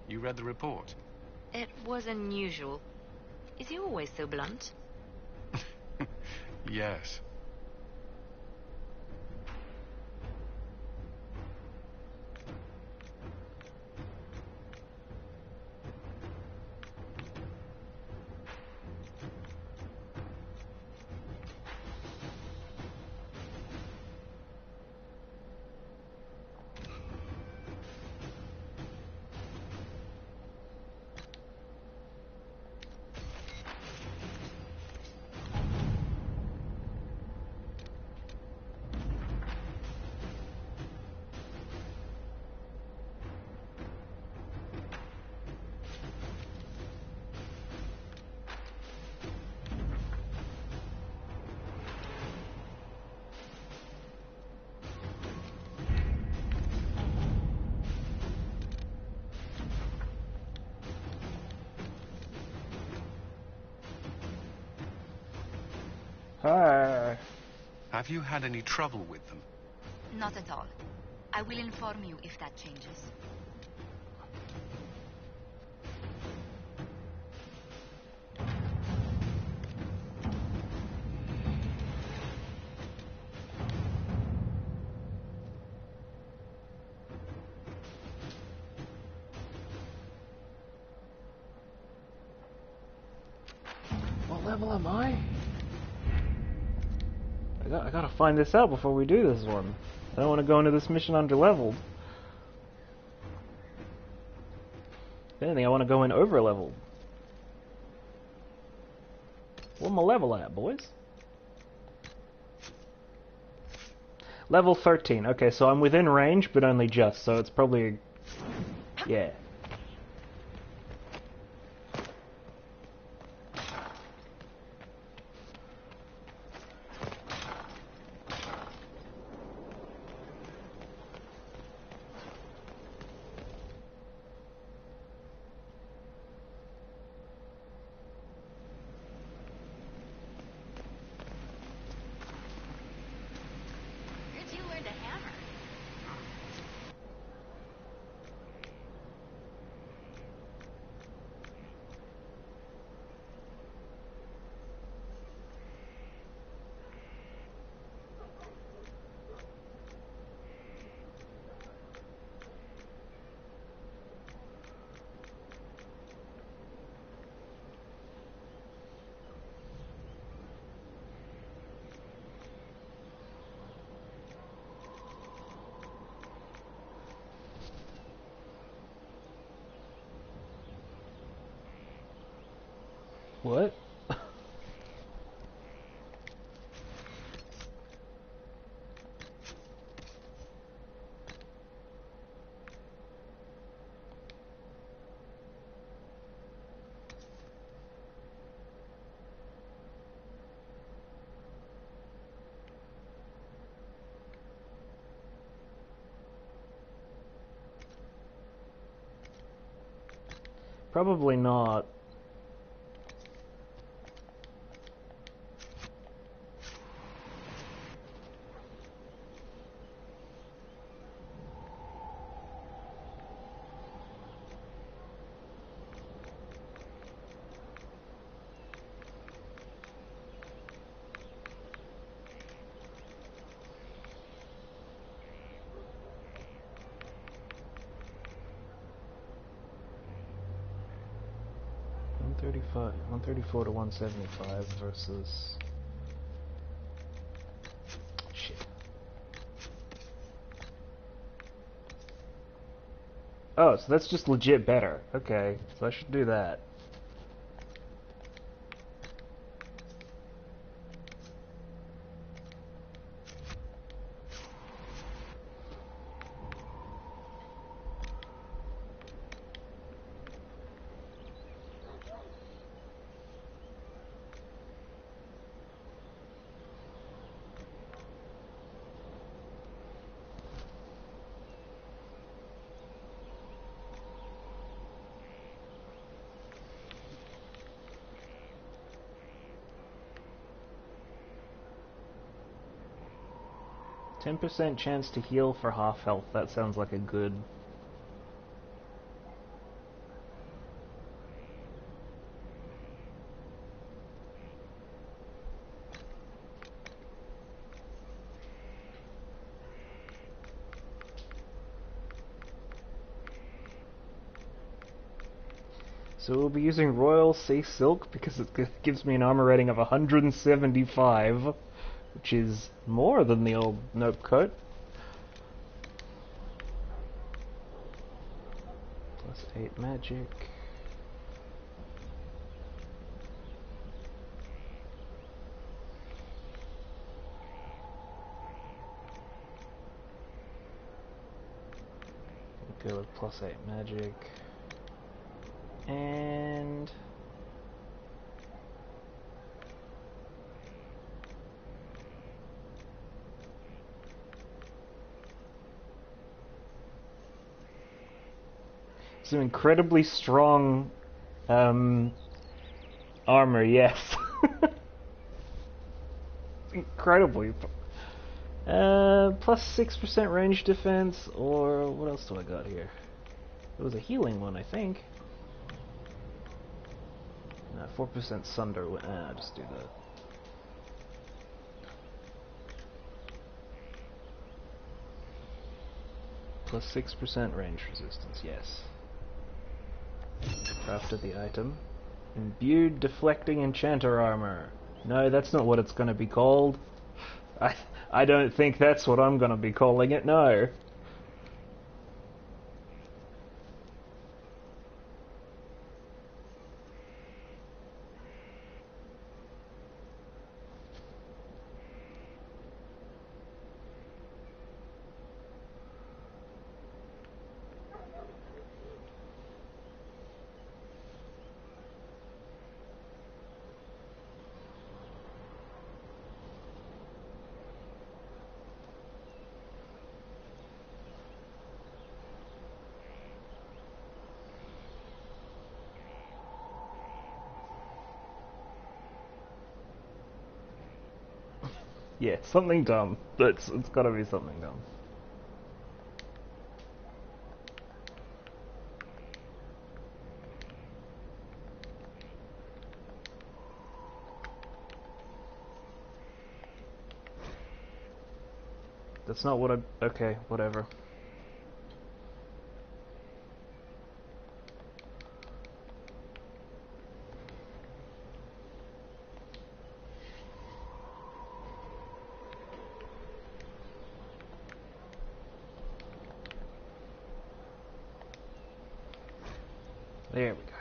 You read the report? It was unusual. Is he always so blunt? Yes. Hi. Have you had any trouble with them? Not at all. I will inform you if that changes. What level am I? I gotta find this out before we do this one. I don't want to go into this mission under-leveled. If anything, I want to go in over-leveled. What am I level at, boys? Level 13. Okay, so I'm within range, but only just, so it's probably... yeah. Where'd you learn to hammer? What? Probably not. $135, 134 to 175 versus... shit. Oh, so that's just legit better. Okay, so I should do that. %10 chance to heal for half health. That sounds like a good... So we'll be using Royal Sea Silk because it gives me an armor rating of 175, which is more than the old Nope coat. Plus 8 magic. Go with plus 8 magic. And some incredibly strong armor, yes. Incredibly. Plus 6% range defense, or what else do I got here? It was a healing one, I think. 4% Sunder. I'll just do that. Plus 6% range resistance, yes. Crafted the item. Imbued Deflecting Enchanter Armor. No, that's not what it's going to be called. I don't think that's what I'm going to be calling it, no. Yeah, something dumb. It's gotta be something dumb. That's not what I... Okay, whatever. There we go.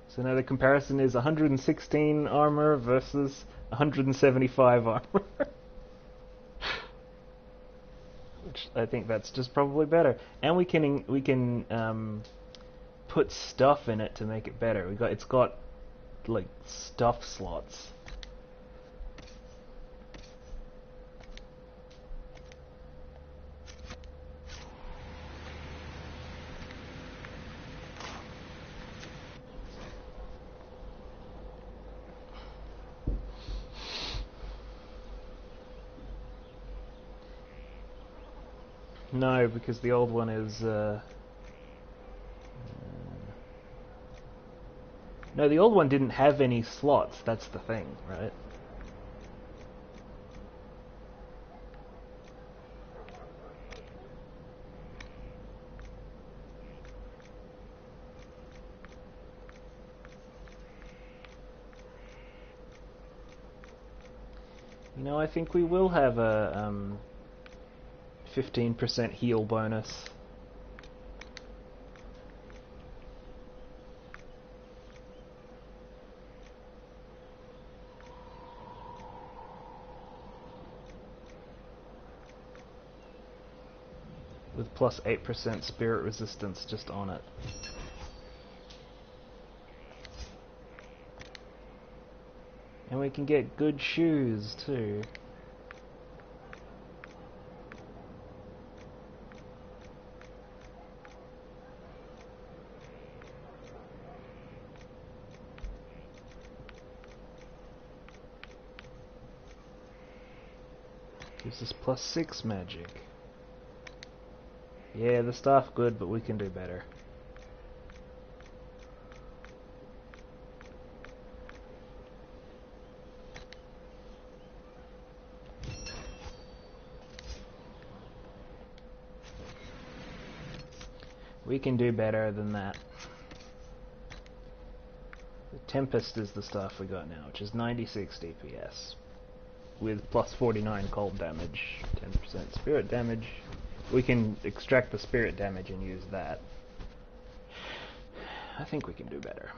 So now the comparison is 116 armor versus 175 armor. Which I think that's just probably better. And we can put stuff in it to make it better. It's got like stuff slots. No, because the old one is no, the old one didn't have any slots, that's the thing, right? You know, I think we will have a 15% heal bonus. With plus 8% spirit resistance just on it. And we can get good shoes too. Gives us plus 6 magic. Yeah, the staff good, but we can do better. We can do better than that. The Tempest is the stuff we got now, which is 96 DPS. With plus 49 cold damage, 10% spirit damage. We can extract the spirit damage and use that. I think we can do better.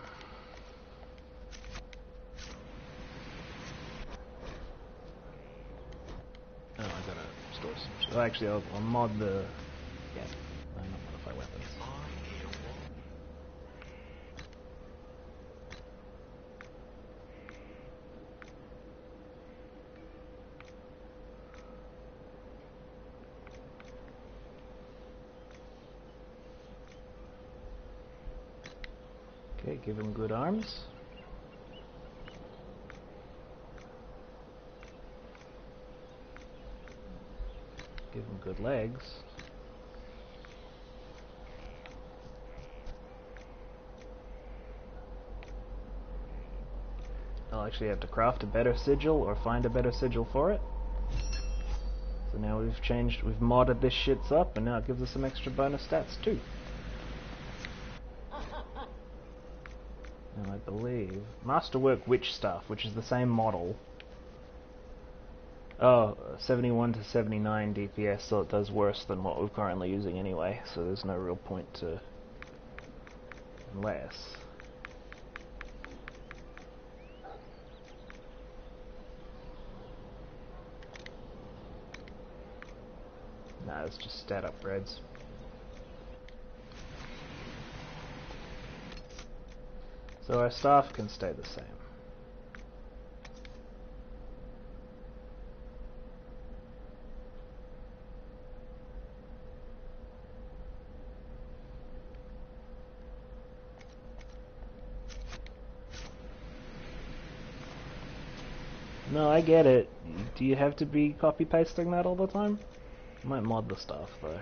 Oh, I gotta store some. So actually, I'll mod the. Yeah, not modify weapons. Okay, give him good arms. Give him good legs. I'll actually have to craft a better sigil or find a better sigil for it. So now we've modded this shits up, and now it gives us some extra bonus stats too. And I believe Masterwork Witch Staff, which is the same model. Oh, 71 to 79 DPS, so it does worse than what we're currently using anyway, so there's no real point to... unless... Nah, it's just stat upgrades. So our staff can stay the same. No, I get it. Do you have to be copy-pasting that all the time? I might mod the stuff, though.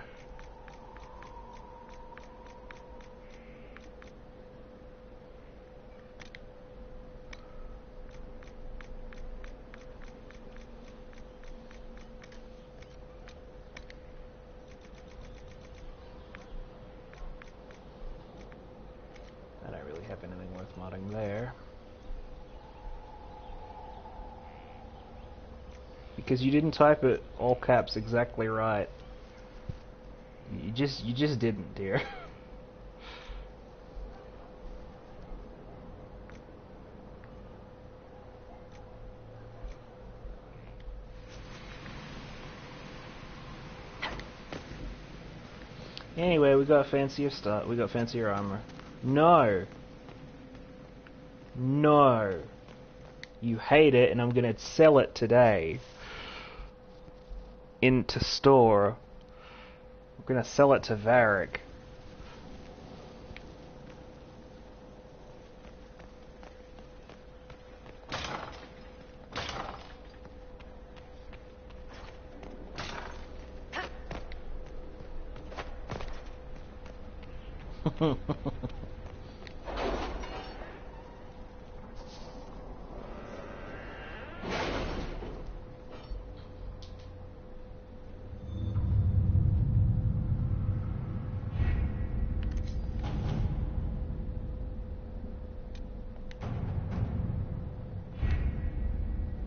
I don't really have anything worth modding there. Because you didn't type it all caps exactly right. You just didn't, dear. Anyway, we got fancier stuff. We got fancier armor. No. No. You hate it, and I'm gonna sell it today. Into store. I'm gonna sell it to Varric.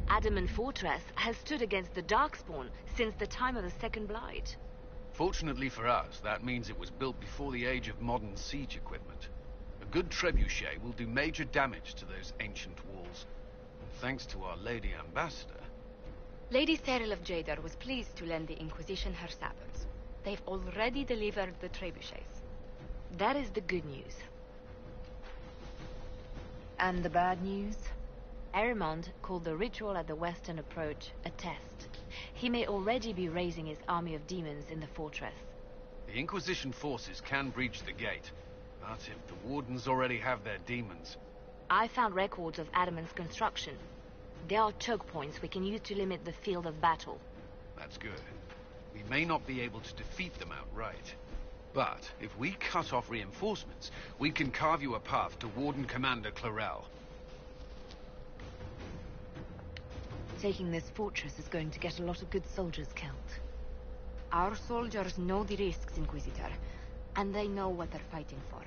Adamant Fortress has stood against the Darkspawn since the time of the Second Blight. Fortunately for us, that means it was built before the age of modern siege equipment. A good trebuchet will do major damage to those ancient walls. And thanks to our Lady Ambassador... Lady Cyril of Jadar was pleased to lend the Inquisition her sabres. They've already delivered the trebuchets. That is the good news. And the bad news? Erimond called the ritual at the western approach a test. He may already be raising his army of demons in the fortress. The Inquisition forces can breach the gate, but if the Wardens already have their demons... I found records of Adamant's construction. There are choke points we can use to limit the field of battle. That's good. We may not be able to defeat them outright. But if we cut off reinforcements, we can carve you a path to Warden Commander Clarel. Taking this fortress is going to get a lot of good soldiers killed. Our soldiers know the risks, Inquisitor. and they know what they're fighting for.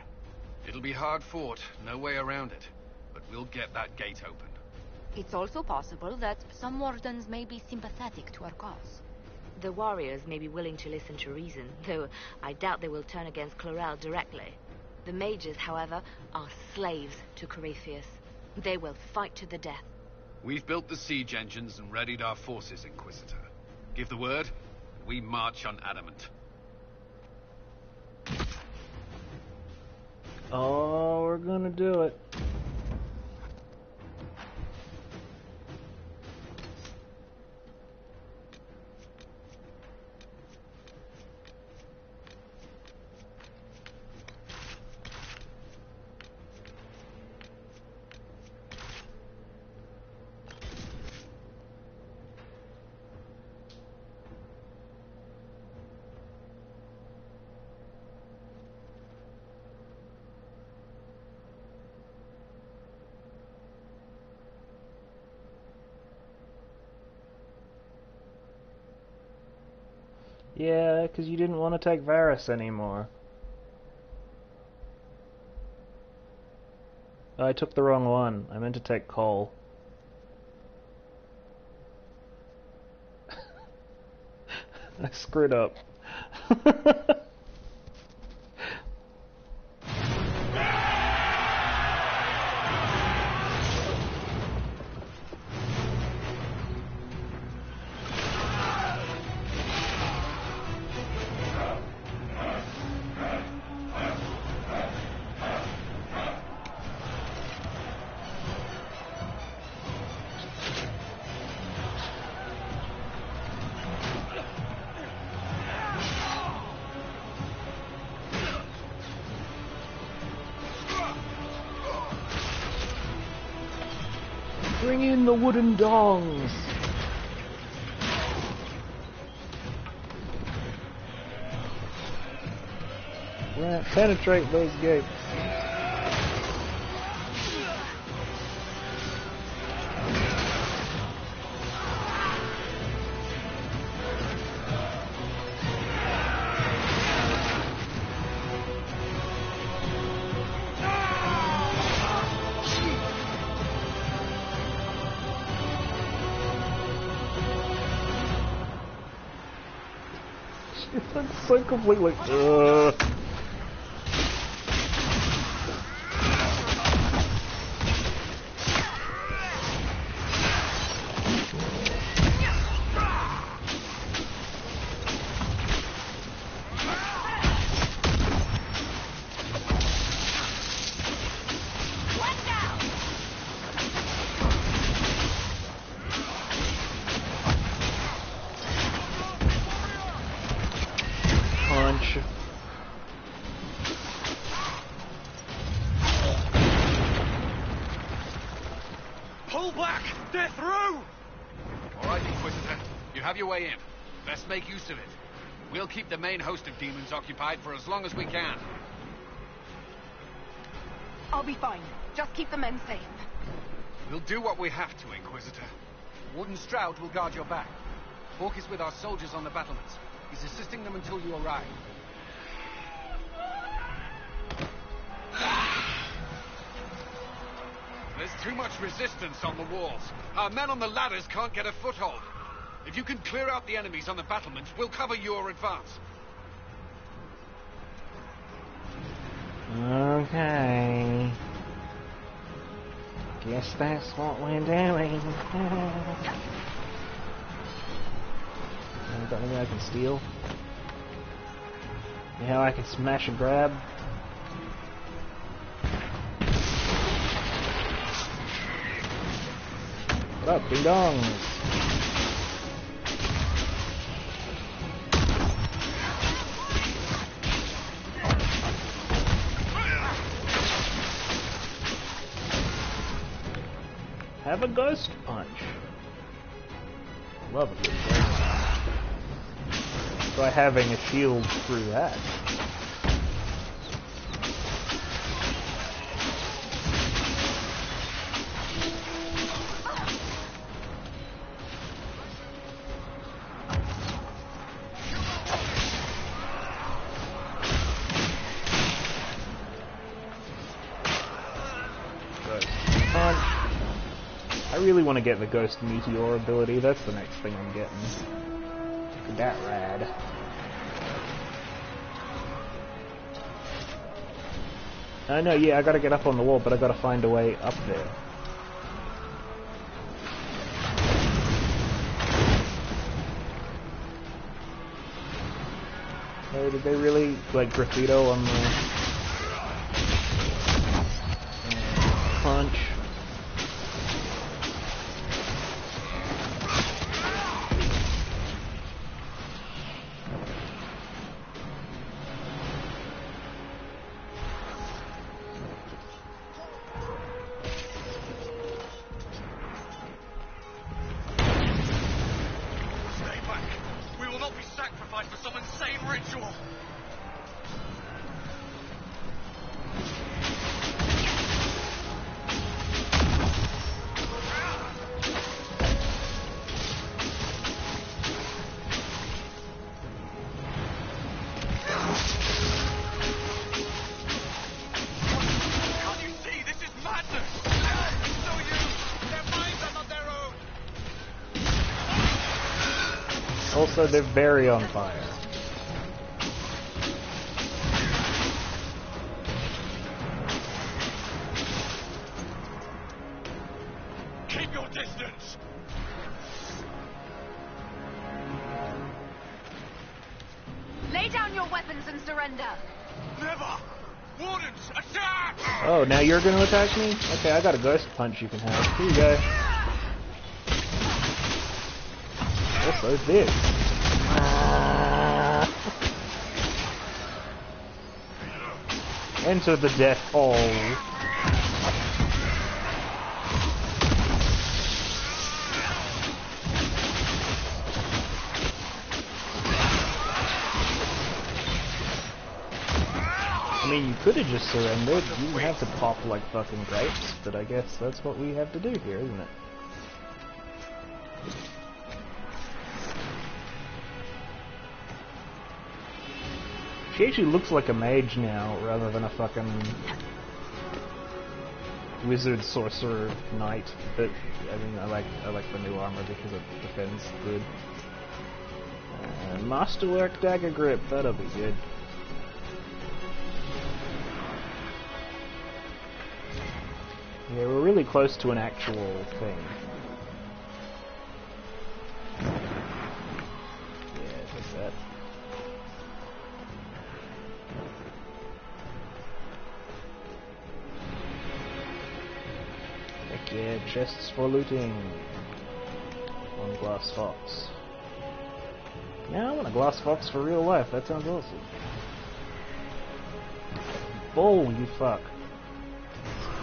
It'll be hard fought, no way around it. But we'll get that gate open. It's also possible that some wardens may be sympathetic to our cause. The warriors may be willing to listen to reason, though I doubt they will turn against Chlorel directly. The mages, however, are slaves to Corypheus. They will fight to the death. We've built the siege engines and readied our forces, Inquisitor. Give the word, and we march on Adamant. Oh, we're gonna do it. Yeah, because you didn't want to take Varus anymore. I took the wrong one. I meant to take Cole. I screwed up. Bring in the wooden dongs! Penetrate those gates. It's so completely. Punch. Pull back! They're through! All right, Inquisitor. You have your way in. Best make use of it. We'll keep the main host of demons occupied for as long as we can. I'll be fine. Just keep the men safe. We'll do what we have to, Inquisitor. Warden Stroud will guard your back. Hawk is with our soldiers on the battlements. He's assisting them until you arrive. There's too much resistance on the walls. Our men on the ladders can't get a foothold. If you can clear out the enemies on the battlements, we'll cover your advance. Okay. Guess that's what we're doing. Got anything I can steal? You know how I can smash and grab? What up, ding dongs? Have a ghost punch. Love a good ghost punch. By having a shield through that. I really want to get the Ghost Meteor ability. That's the next thing I'm getting. Look at that rad. I know, yeah, I gotta get up on the wall, but I gotta find a way up there. Oh, did they really, like, graffito on the punch? Also, they're very on fire. Keep your distance! Lay down your weapons and surrender. Never! Wardens, attack! Oh, now you're gonna attack me? Okay, I got a ghost punch you can have. Here you go. Also this. Enter the death hole. I mean, you could have just surrendered. You didn't have to pop like fucking grapes, but I guess that's what we have to do here, isn't it? She actually looks like a mage now, rather than a fucking wizard, sorcerer, knight. But I mean, I like the new armor because it defends good. Masterwork dagger grip, that'll be good. Yeah, we're really close to an actual thing. Yeah, take that. Heck yeah, chests for looting. One glass fox. Now I want a glass fox for real life, that sounds awesome. Bull, you fuck.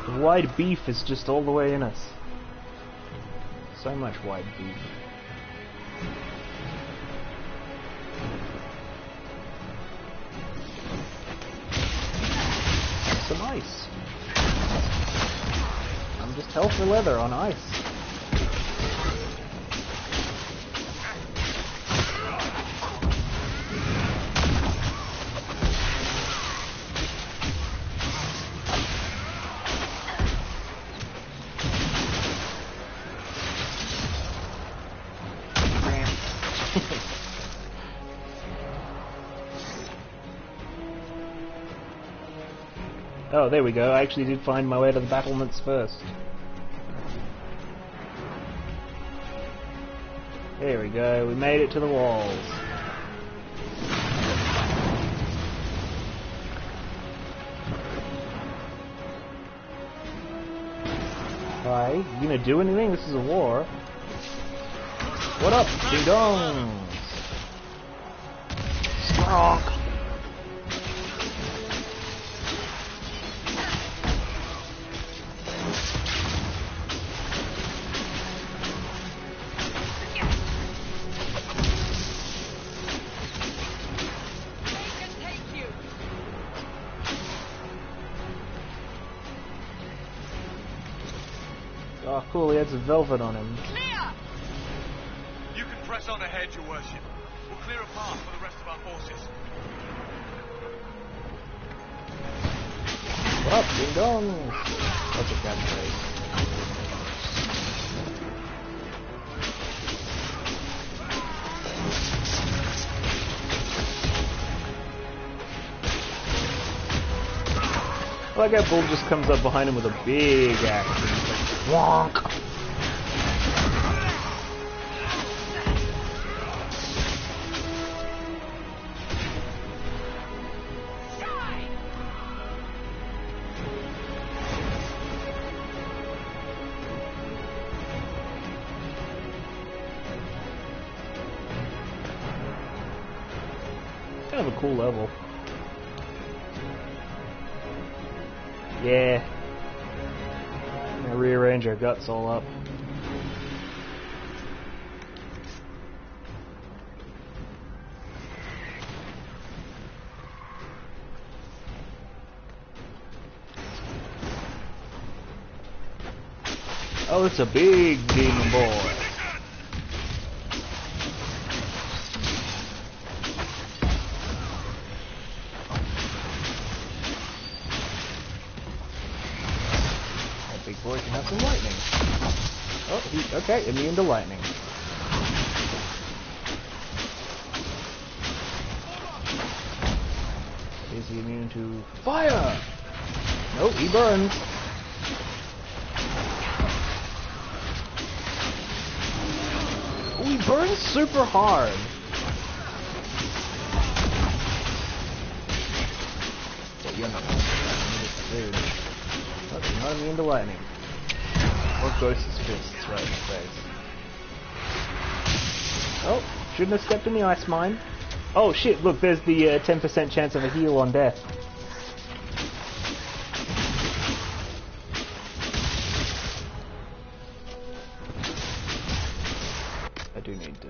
The white beef is just all the way in us. So much white beef. Some ice. I'm just hell for leather on ice. Oh, there we go. I actually did find my way to the battlements first. There we go. We made it to the walls. Hi, you gonna do anything? This is a war. What up, ding dongs? Strong. Oh, cool, he has a velvet on him. Clear! You can press on ahead, your worship. We'll clear a path for the rest of our forces. What up, ding dong? That's a catchphrase. Like that bull just comes up behind him with a big axe and he's like, wonk! Kind of a cool level. Yeah. Now rearrange our guts all up. Oh, it's a big demon boy. Boy can have some lightning. Oh, okay, immune to lightning. Is he immune to fire? Nope, he burns. Oh, he burns super hard. But you're not immune. Oh, you're not immune to lightning. Or Ghost's fists right in the face. Oh, shouldn't have stepped in the ice mine. Oh shit, look, there's the 10% chance of a heal on death. I do need to...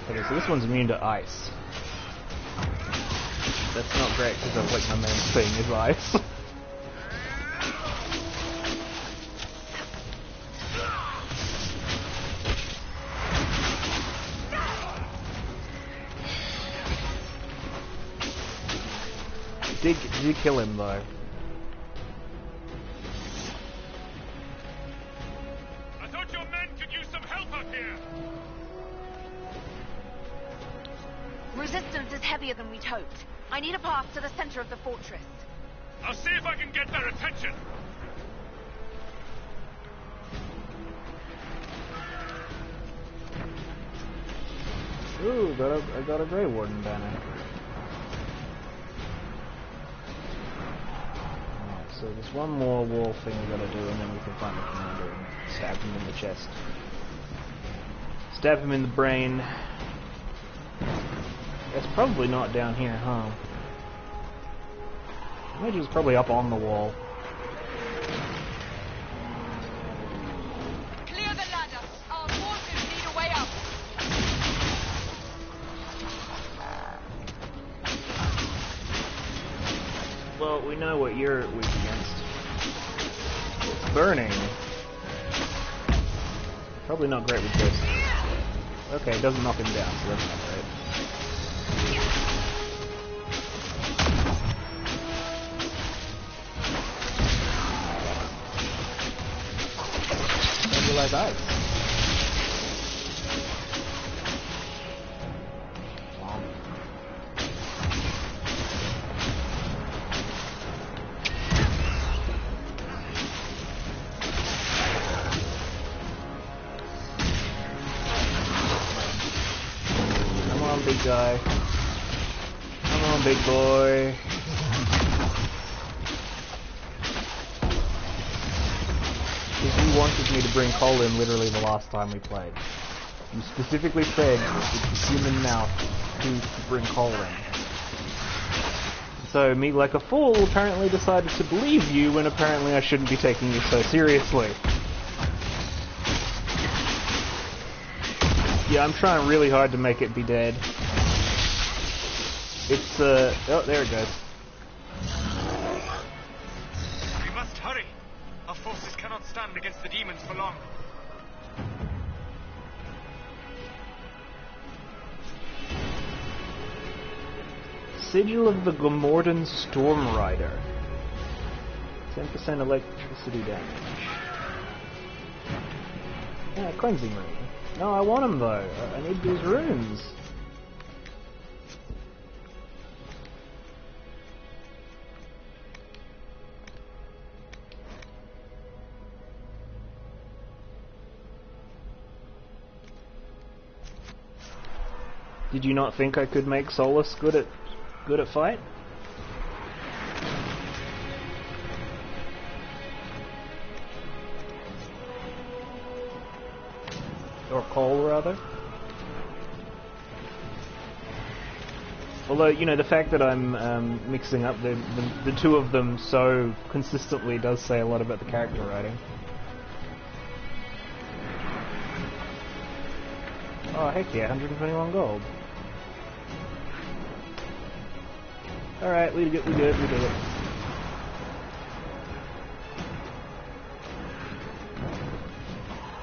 Okay, so this one's immune to ice. That's not great because that's like my main thing is ice. Did you kill him though? I thought your men could use some help up here. Resistance is heavier than we'd hoped. I need a path to the center of the fortress. I'll see if I can get their attention. Ooh, I got a Grey Warden banner. Alright, so there's one more wall thing we gotta do and then we can find the commander and stab him in the chest. Stab him in the brain. It's probably not down here, huh? Maybe it's probably up on the wall. Clear the ladder. Our forces need a way up. Well, we know what you're weak against. It's burning. Probably not great with this. Okay, it doesn't knock him down, so that's not great. Don't you like ice? Big guy. Come on, big boy. Because you wanted me to bring Cole in literally the last time we played. You specifically said with the human mouth to bring Cole in. So, me like a fool apparently decided to believe you when apparently I shouldn't be taking you so seriously. Yeah, I'm trying really hard to make it be dead. It's, oh, there it goes. We must hurry. Our forces cannot stand against the demons for long. Sigil of the Gomordan Storm Rider. 10% electricity damage. Yeah, cleansing room. No, I want them though. I need these rooms. Did you not think I could make Solus good at fight? Or Cole, rather. Although, you know, the fact that I'm mixing up the two of them so consistently does say a lot about the character writing. Oh, heck yeah, 121 gold. Alright, we did it.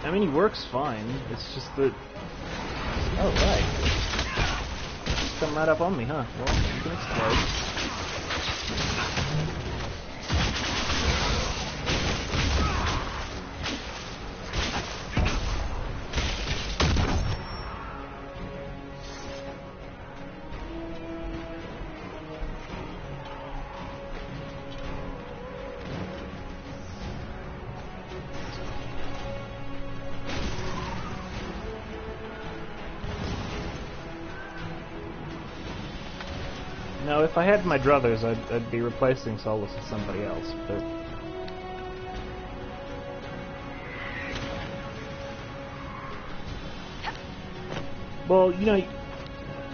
I mean, he works fine, it's just that... Oh, right. Just come right up on me, huh? Well, you can explode. Now, if I had my druthers, I'd be replacing Solus with somebody else, but... Well, you know,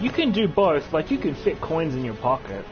you can do both. Like, you can fit coins in your pocket.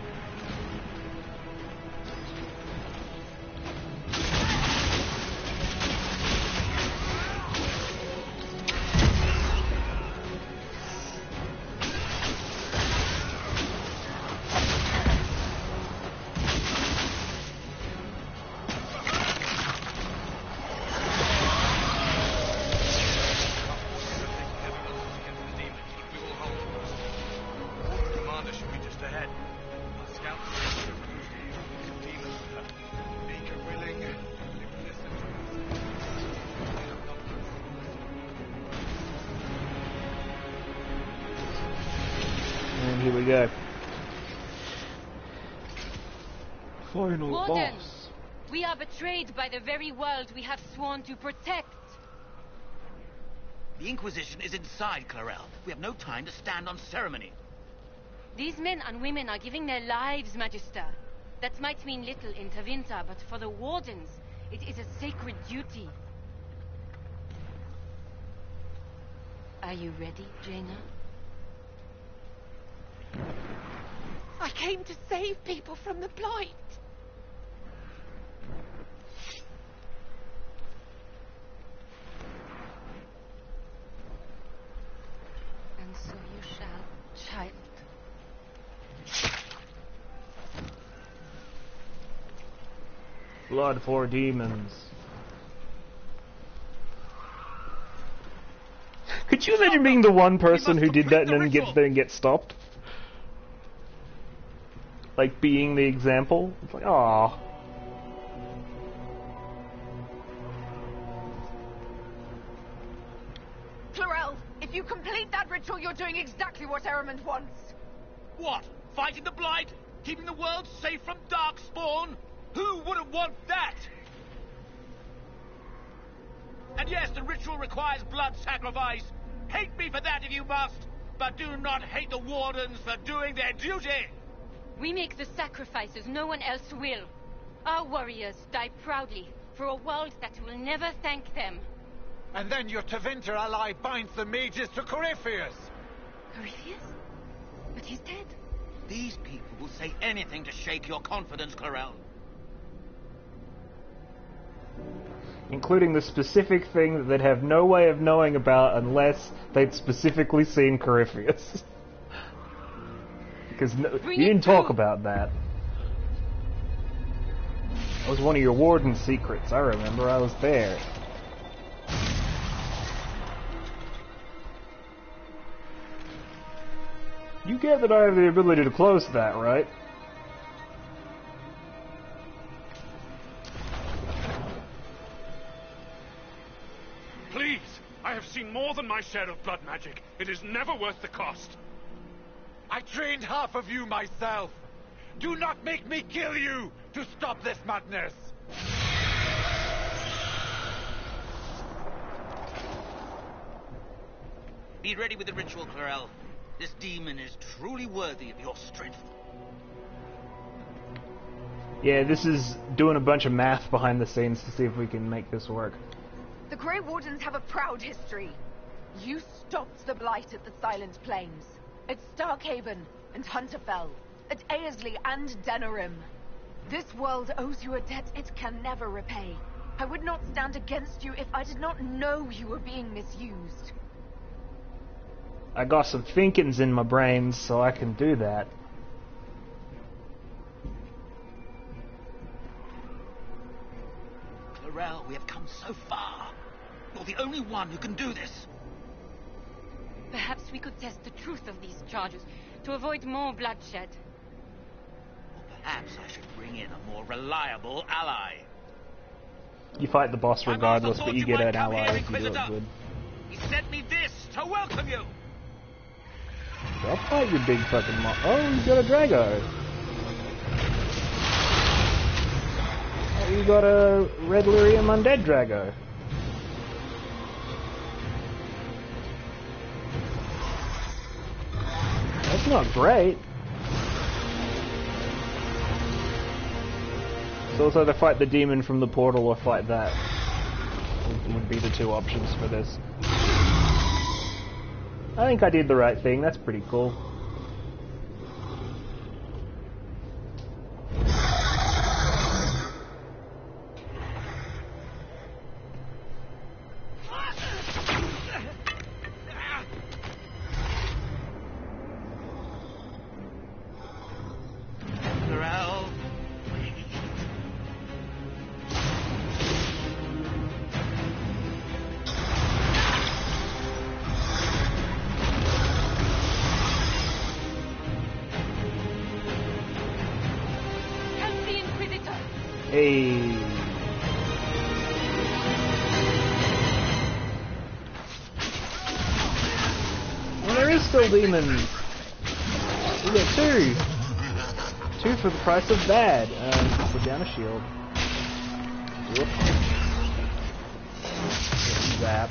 Here we go. Final Warden, boss. we are betrayed by the very world we have sworn to protect. The Inquisition is inside, Clarel. We have no time to stand on ceremony. These men and women are giving their lives, Magister. That might mean little in Tevinter, but for the Wardens, it is a sacred duty. Are you ready, Jaina? I came to save people from the Blight. And so you shall, child. Blood for demons. Could you imagine being the one person who did that and then gets there and gets stopped? Like, being the example? It's like, aww. Clarel, if you complete that ritual, you're doing exactly what Ehrman wants. What? Fighting the Blight? Keeping the world safe from Darkspawn? Who wouldn't want that? And yes, the ritual requires blood sacrifice. Hate me for that if you must, but do not hate the Wardens for doing their duty. We make the sacrifices no one else will. Our warriors die proudly for a world that will never thank them. And then your Tevinter ally binds the mages to Corypheus. Corypheus? But he's dead. These people will say anything to shake your confidence, Clarel. Including the specific thing that they'd have no way of knowing about unless they'd specifically seen Corypheus. Because you didn't talk about that. That was one of your warden's secrets, I remember. I was there. You get that I have the ability to close that, right? Please! I have seen more than my share of blood magic. It is never worth the cost. I trained half of you myself. Do not make me kill you to stop this madness. Be ready with the ritual, Clarel. This demon is truly worthy of your strength. Yeah, this is doing a bunch of math behind the scenes to see if we can make this work. The Grey Wardens have a proud history. You stopped the Blight at the Silent Plains, at Starkhaven and Hunterfell, at Aesley and Denerim. This world owes you a debt it can never repay. I would not stand against you if I did not know you were being misused. I got some thinkings in my brain, so I can do that. Clarel, we have come so far. You're the only one who can do this. Perhaps we could test the truth of these charges to avoid more bloodshed. Or perhaps I should bring in a more reliable ally. You fight the boss regardless, but you get an ally if you do it good. He sent me this to welcome you. I'll fight you, big fucking oh, you got a Drago. Oh, you got a Red Lyrium Undead Drago. That's not great. So it's either fight the demon from the portal or fight that. Would be the two options for this. I think I did the right thing. That's pretty cool. Clarel, Help the Inquisitor! Hey. Well, there is still demons. We got two. Two for the price of bad. Put down a shield. Whoop. Zap.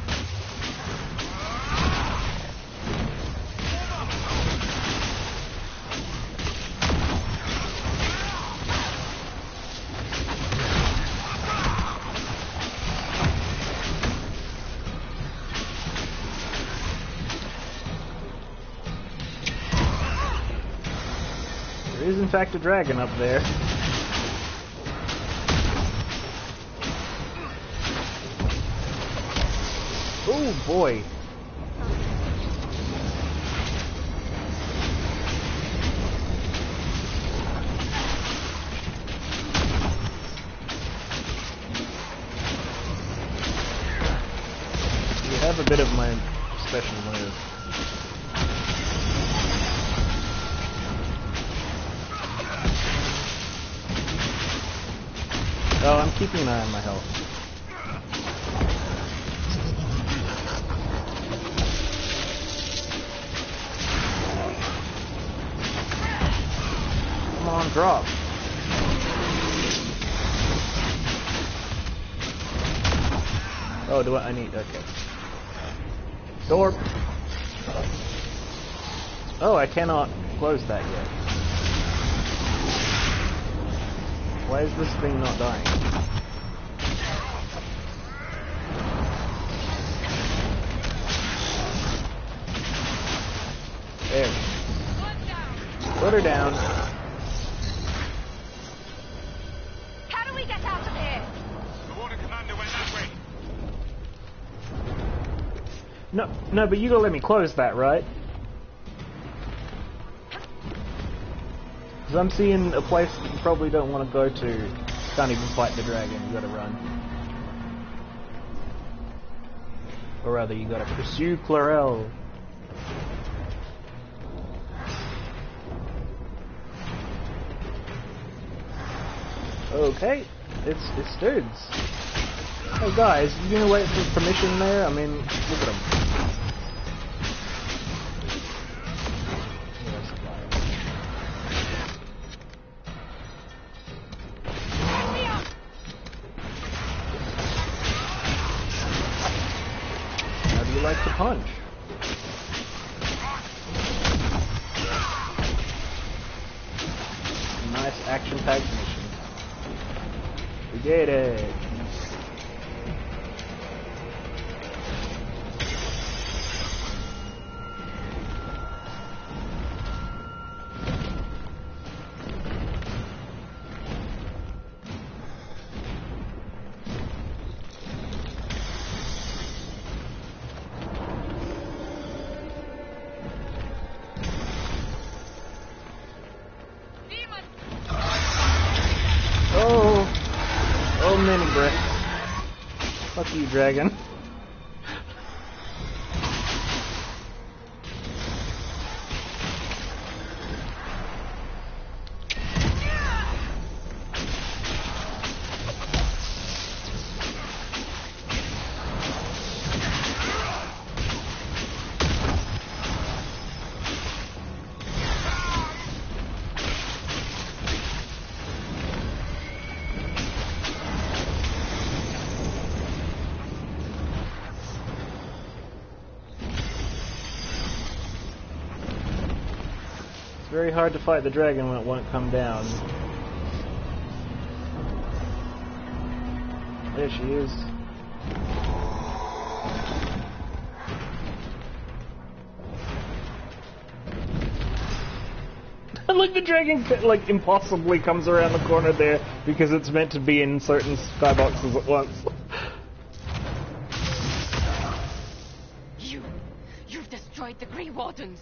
There is in fact a dragon up there. Oh boy. You have a bit of my special move. Oh, I'm keeping an eye on my health. Come on, drop. Oh, do I need, okay. Door. Oh, I cannot close that yet. Why is this thing not dying? There. Put her down. How do we get out of here? The Warden Commander went that way. No, but you gotta let me close that, right? Because I'm seeing a place that you probably don't want to go to. Can't even fight the dragon, you gotta run. Or rather, you gotta pursue Clarel. Okay, it's dudes. Hey guys, you gonna wait for permission there? I mean, look at them. How do you like the punch? Nice action-packed mission. We did it! Oh, mini breath. Fuck you, dragon. It's very hard to fight the dragon when it won't come down. There she is. Look, the dragon like impossibly comes around the corner there because it's meant to be in certain skyboxes at once. You've destroyed the Grey Wardens.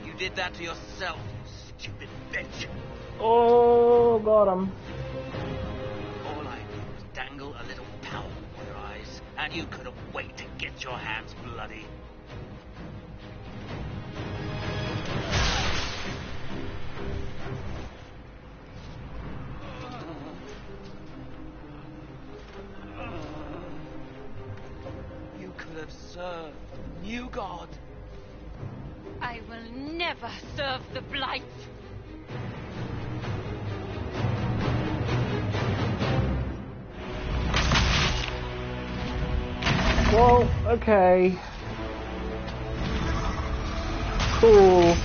You did that to yourself, you stupid bitch. Oh, got him. All I did was dangle a little power before your eyes, and you couldn't wait to get your hands bloody. You could have served the new god. I will never serve the Blight. Well, okay. Cool.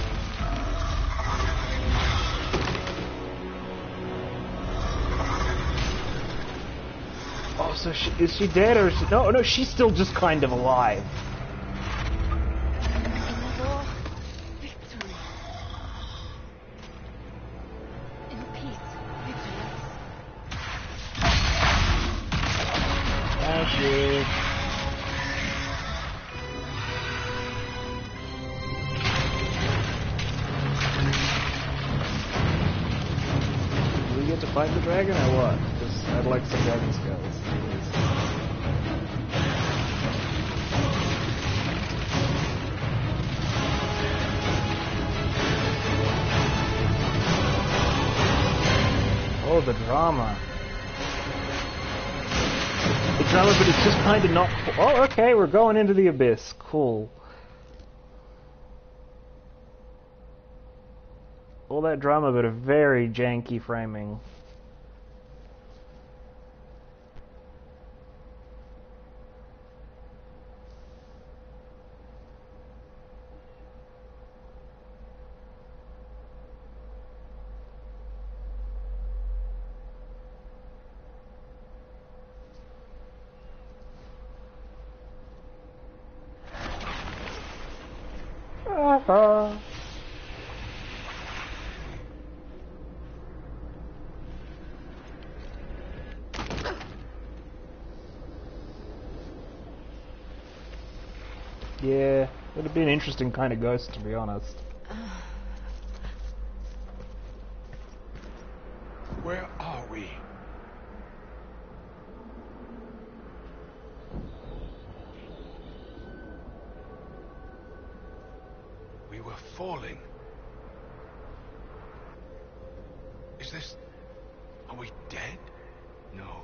Oh, so is she dead or is she... No, she's still just kind of alive. Another victory. In peace, vigilance. Thank you. Do we get to fight the dragon or what? Because I'd like some dragon scales. Oh, the drama. The drama, but it's just kind of not... Oh, okay, we're going into the abyss. Cool. All that drama, but a very janky framing. Papa. Yeah, it'd be an interesting kind of ghost, to be honest. Where are we? We were falling. Is this... Are we dead? No.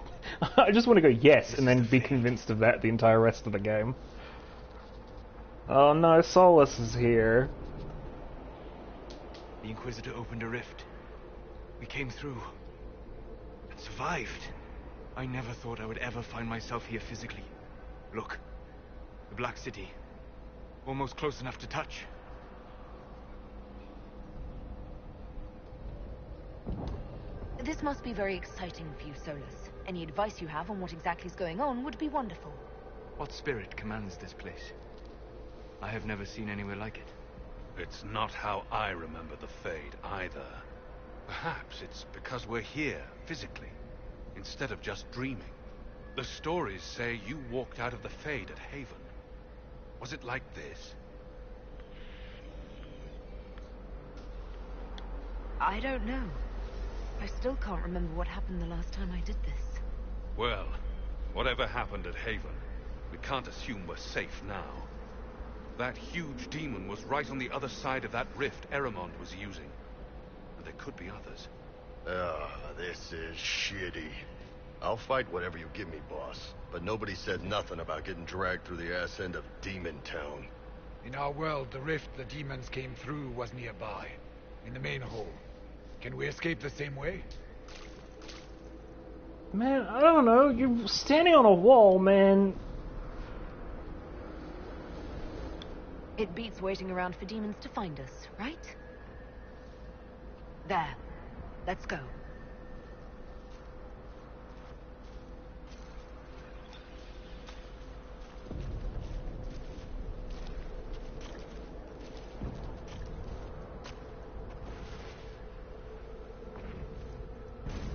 I just want to go yes, This and is then the be Fade. convinced of that the entire rest of the game. Oh no, Solus is here. The Inquisitor opened a rift. We came through. And survived. I never thought I would ever find myself here physically. Look. The Black City. Almost close enough to touch. This must be very exciting for you, Solus. Any advice you have on what exactly is going on would be wonderful. What spirit commands this place? I have never seen anywhere like it. It's not how I remember the Fade, either. Perhaps it's because we're here, physically, instead of just dreaming. The stories say you walked out of the Fade at Haven. Was it like this? I don't know. I still can't remember what happened the last time I did this. Well, whatever happened at Haven, we can't assume we're safe now. That huge demon was right on the other side of that rift Eramond was using. And there could be others. This is shitty. I'll fight whatever you give me, boss. But nobody said nothing about getting dragged through the ass end of Demon Town. In our world, the rift the demons came through was nearby. In the main hall. Can we escape the same way? Man, I don't know. You're standing on a wall, man. It beats waiting around for demons to find us, right? There. Let's go.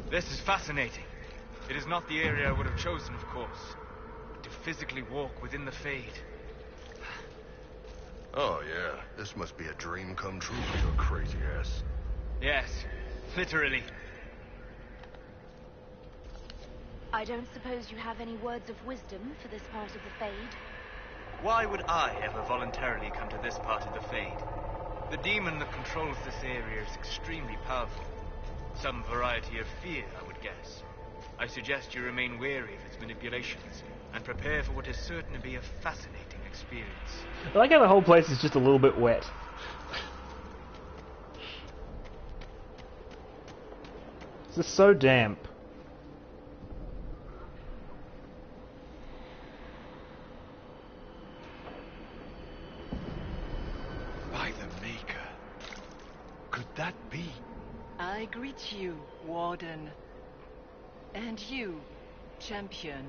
This is fascinating. It is not the area I would have chosen, of course. But to physically walk within the Fade. Oh yeah, this must be a dream come true for your crazy ass. Yes, literally. I don't suppose you have any words of wisdom for this part of the Fade? Why would I ever voluntarily come to this part of the Fade? The demon that controls this area is extremely powerful. Some variety of fear, I would guess. I suggest you remain wary of its manipulations, and prepare for what is certain to be a fascinating experience. I like how the whole place is just a little bit wet. It's just so damp. By the Maker. Could that be? I greet you, Warden. And you, Champion.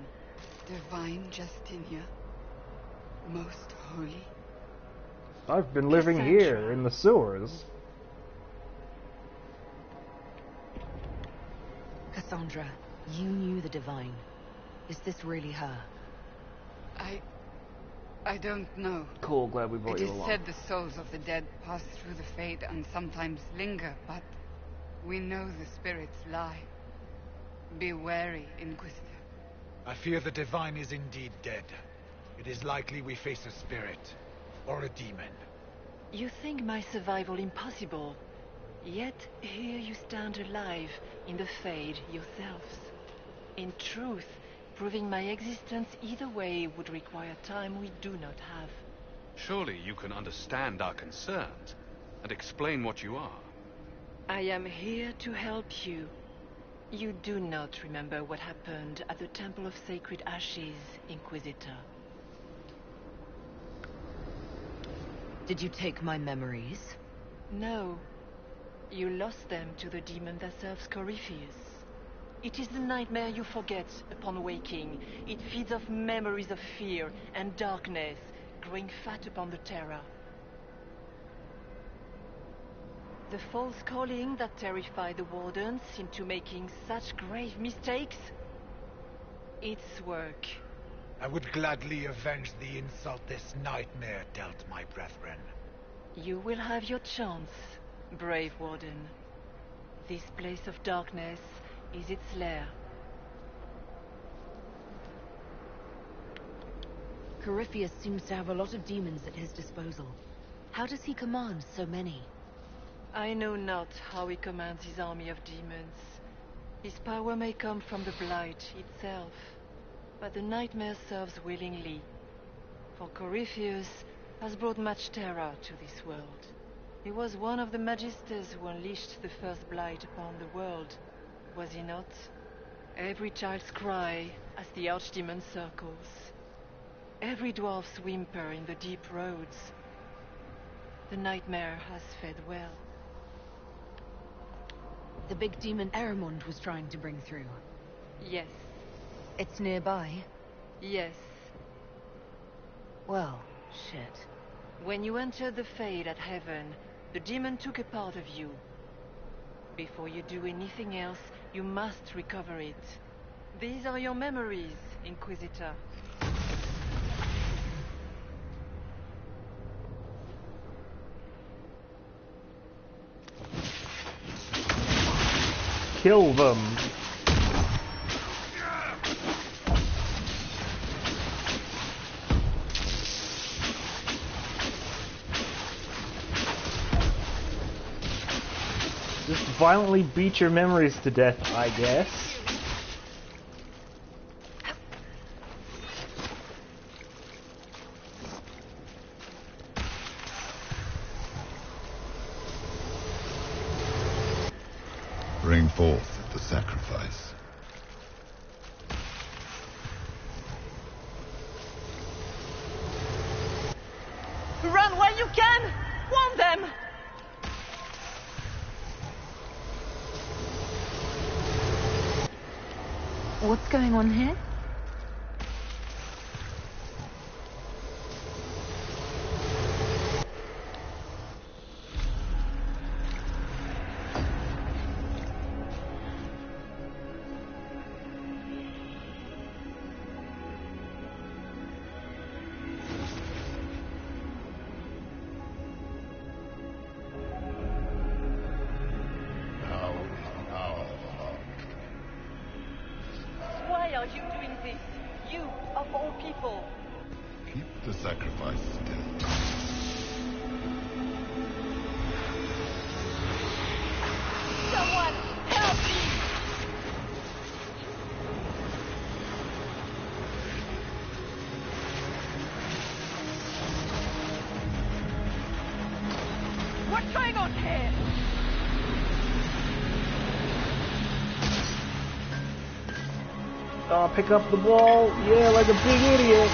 Divine Justinia. Most holy. I've been living here in the sewers. Cassandra, you knew the Divine. Is this really her? I don't know. Cool, glad we brought It you is along. said the souls of the dead pass through the Fade and sometimes linger, but we know the spirits lie. Be wary, Inquisitor. I fear the Divine is indeed dead. It is likely we face a spirit. Or a demon. You think my survival impossible, yet here you stand alive in the Fade yourselves. In truth, proving my existence either way would require time we do not have. Surely you can understand our concerns and explain what you are. I am here to help you. You do not remember what happened at the Temple of Sacred Ashes, Inquisitor. Did you take my memories? No. You lost them to the demon that serves Corypheus. It is the nightmare you forget upon waking. It feeds off memories of fear and darkness, growing fat upon the terror. The false calling that terrified the Wardens into making such grave mistakes? It's work. I would gladly avenge the insult this nightmare dealt my brethren. You will have your chance, brave Warden. This place of darkness is its lair. Corypheus seems to have a lot of demons at his disposal. How does he command so many? I know not how he commands his army of demons. His power may come from the Blight itself, but the Nightmare serves willingly. For Corypheus has brought much terror to this world. He was one of the Magisters who unleashed the first Blight upon the world, was he not? Every child's cry as the Archdemon circles. Every dwarf's whimper in the deep roads. The Nightmare has fed well. The big demon Eramond was trying to bring through. Yes. It's nearby? Yes. Well, shit. When you entered the Fade at Heaven, the demon took a part of you. Before you do anything else, you must recover it. These are your memories, Inquisitor. Kill them! Just violently beat your memories to death, I guess. Bring forth the sacrifice. Run while you can! Warn them! What's going on here? Why are you doing this? You, of all people. Keep the sacrifice still. Someone, help me! What's going on here? Oh, pick up the ball! Yeah, like a big idiot!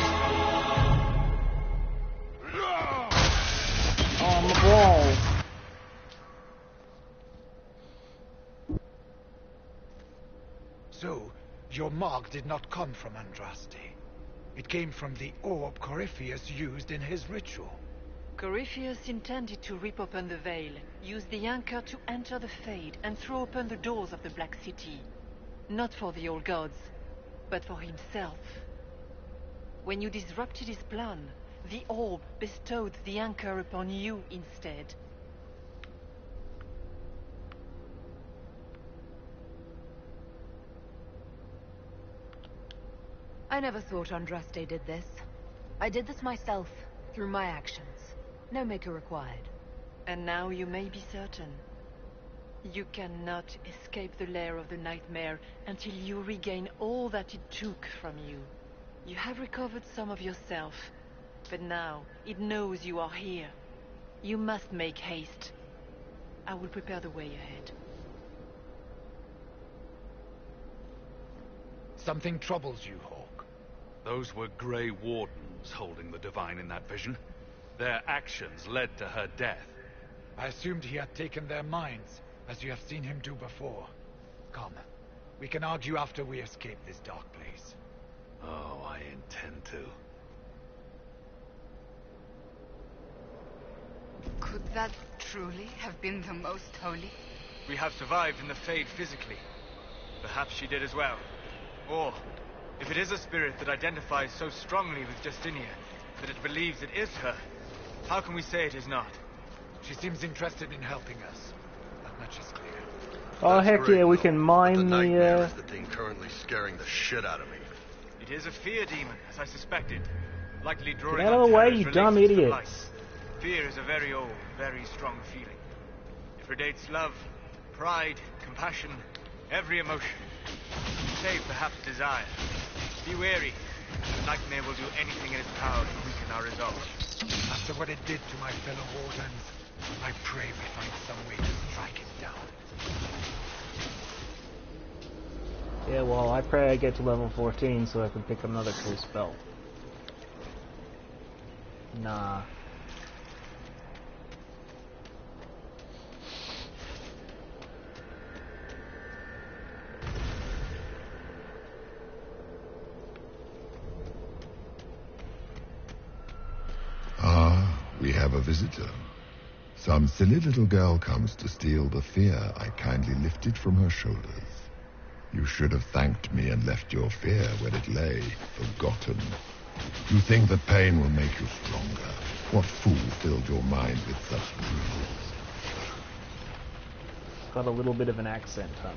On the ball! So, your mark did not come from Andraste. It came from the orb Corypheus used in his ritual. Corypheus intended to rip open the veil, use the anchor to enter the Fade, and throw open the doors of the Black City. Not for the old gods, but for himself. When you disrupted his plan, the orb bestowed the anchor upon you instead. I never thought Andraste did this. I did this myself, through my actions. No maker required. And now you may be certain. You cannot escape the lair of the Nightmare until you regain all that it took from you. You have recovered some of yourself, but now it knows you are here. You must make haste. I will prepare the way ahead. Something troubles you, Hawk. Those were Grey Wardens holding the Divine in that vision. Their actions led to her death. I assumed he had taken their minds, as you have seen him do before. Come, we can argue after we escape this dark place. Oh, I intend to. Could that truly have been the Most Holy? We have survived in the Fade physically. Perhaps she did as well. Or, if it is a spirit that identifies so strongly with Justinia that it believes it is her, how can we say it is not? She seems interested in helping us. That much is clear. Oh, That's heck great, yeah, we though. can But mine the nightmare the, is the thing currently scaring the shit out of me. It is a fear demon, as I suspected. Likely drawing Get out on of the way, terror's you dumb relations to idiots. blight. Fear is a very old, very strong feeling. It predates love, pride, compassion, every emotion. Save perhaps desire. Be wary. The nightmare will do anything in its power to weaken our resolve. After what it did to my fellow Wardens, I pray we find some way to strike it down. Yeah, well, I pray I get to level 14 so I can pick another cool spell. Nah. Ah, we have a visitor. Some silly little girl comes to steal the fear I kindly lifted from her shoulders. You should have thanked me and left your fear where it lay, forgotten. You think that pain will make you stronger. What fool filled your mind with such dreams? Got a little bit of an accent, huh?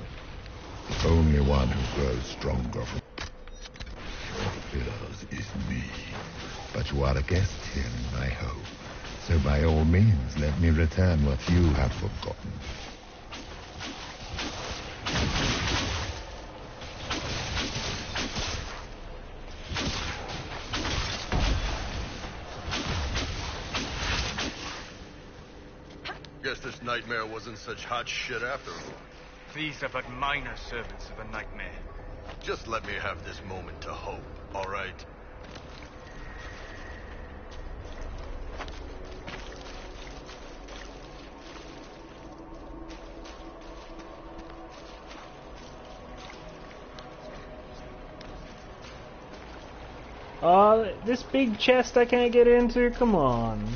The only one who grows stronger from your fears is me. But you are a guest here in my home. So by all means, let me return what you have forgotten. Guess this nightmare wasn't such hot shit after all. These are but minor servants of a nightmare. Just let me have this moment to hope, all right? Oh, this big chest I can't get into? Come on.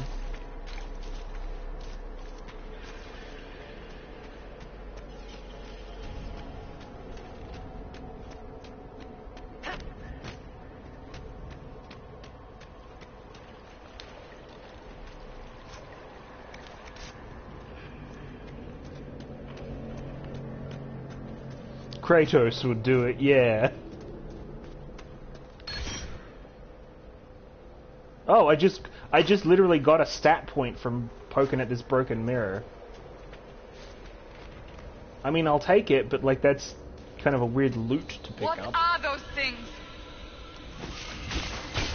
Kratos would do it, yeah. Oh, I just literally got a stat point from poking at this broken mirror. I mean, I'll take it, but like that's kind of a weird loot to pick What up. are those things?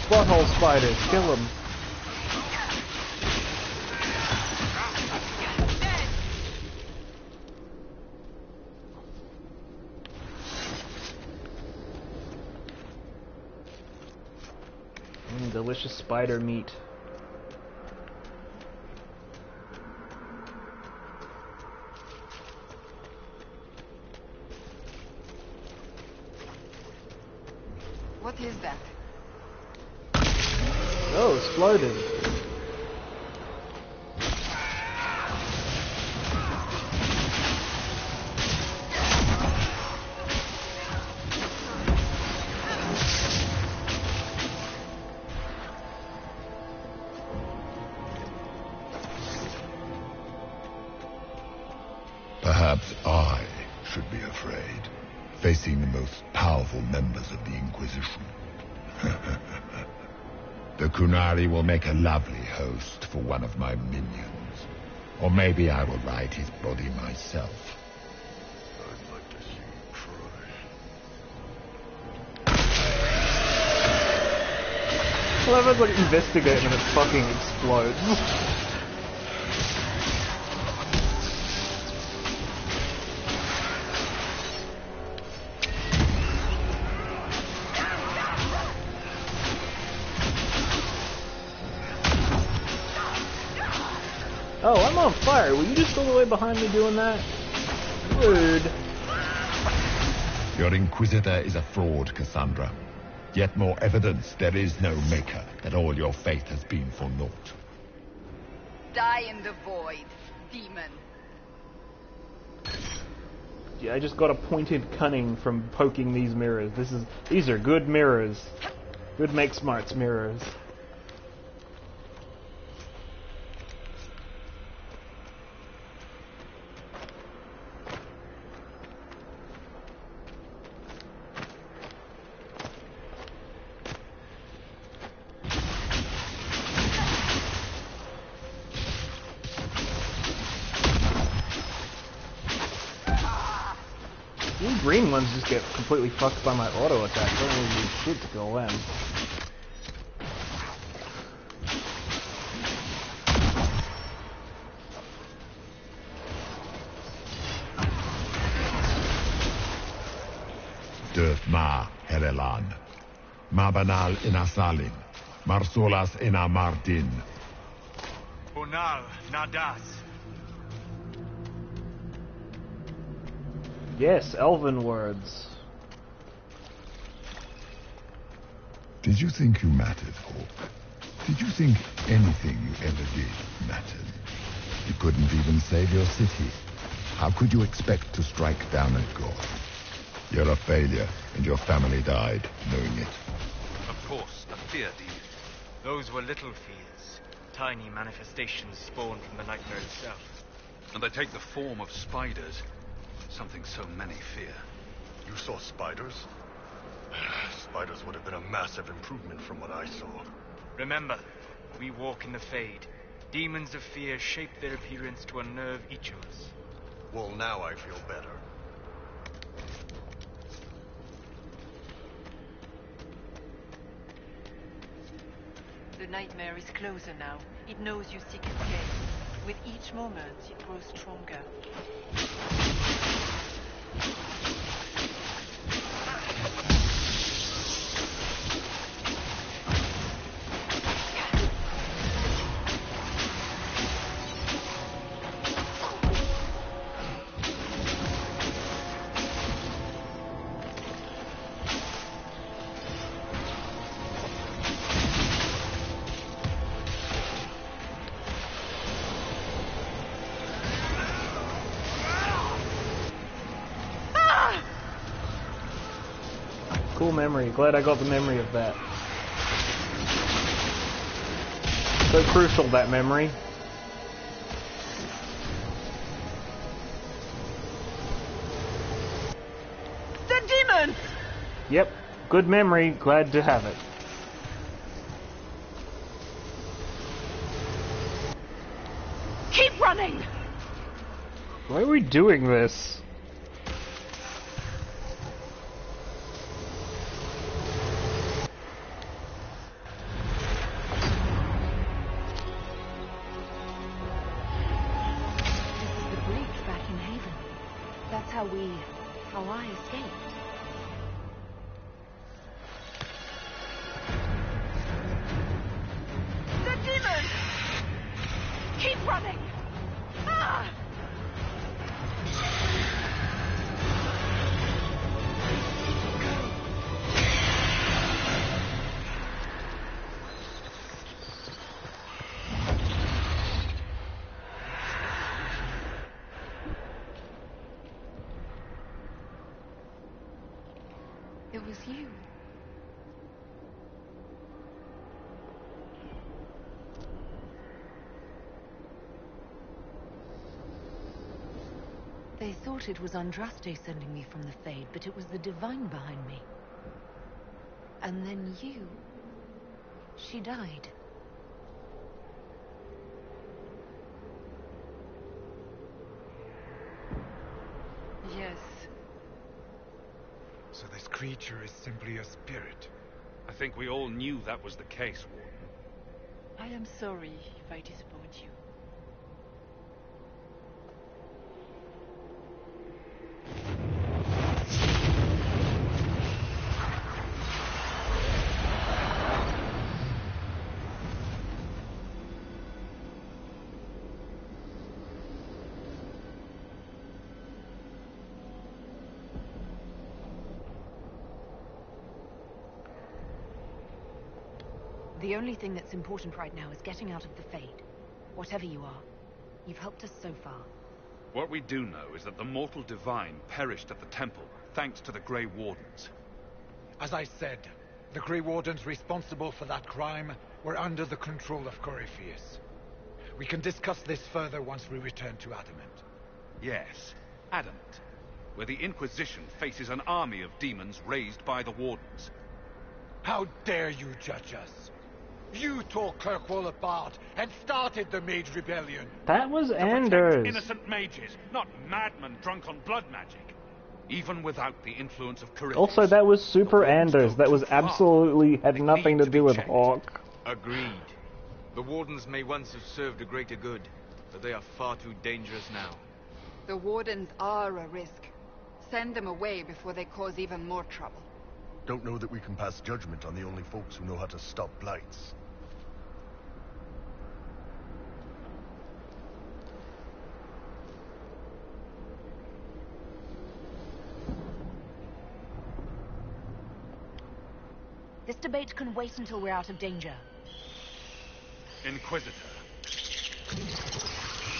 Butthole spiders, kill them. Delicious spider meat. What is that? Oh, exploded. Perhaps I should be afraid, facing the most powerful members of the Inquisition. The Kunari will make a lovely host for one of my minions. Or maybe I will ride his body myself. I'd like to see you try. I love it, like, investigate and it fucking explodes. Oh, I'm on fire. Were you just all the way behind me doing that? Rude. Your Inquisitor is a fraud, Cassandra. Yet more evidence there is no Maker, that all your faith has been for naught. Die in the void, demon. Yeah, I just got a pointed cunning from poking these mirrors. These are good mirrors. Good make smarts mirrors. These green ones just get completely fucked by my auto attack. I don't really do shit to kill them. Döth ma Herelan. Ma banal inasalin. Marsolas ina Mardin. Bonal Nadas. Yes, elven words. Did you think you mattered, Hawk? Did you think anything you ever did mattered? You couldn't even save your city. How could you expect to strike down a god? You're a failure, and your family died knowing it. Of course, a fear demon. Those were little fears. Tiny manifestations spawned from the nightmare itself. And they take the form of spiders. Something so many fear. You saw spiders? Spiders would have been a massive improvement from what I saw. Remember, we walk in the Fade. Demons of fear shape their appearance to unnerve each of us. Well, now I feel better. The nightmare is closer now. It knows you seek escape. With each moment, it grows stronger. Cool memory. Glad I got the memory of that. So crucial, that memory. The demon! Yep. Good memory. Glad to have it. Keep running! Why are we doing this? How I escaped. The demon! Keep running! Ah! It was you. They thought it was Andraste sending me from the Fade, but it was the Divine behind me. And then you... She died. Yes. So this creature is simply a spirit. I think we all knew that was the case, Warden. I am sorry if I disappoint you. The only thing that's important right now is getting out of the Fade. Whatever you are, you've helped us so far. What we do know is that the mortal divine perished at the temple, thanks to the Grey Wardens. As I said, the Grey Wardens responsible for that crime were under the control of Corypheus. We can discuss this further once we return to Adamant. Yes, Adamant, where the Inquisition faces an army of demons raised by the Wardens. How dare you judge us? You tore Kirkwall apart and started the Mage Rebellion. That was To protect Anders. innocent mages, not madmen drunk on blood magic. Even without the influence of Corypheus. Also, that was Super Anders. That was absolutely had nothing to do with Hawk. Agreed. The Wardens may once have served a greater good, but they are far too dangerous now. The Wardens are a risk. Send them away before they cause even more trouble. Don't know that we can pass judgment on the only folks who know how to stop blights. This debate can wait until we're out of danger. Inquisitor.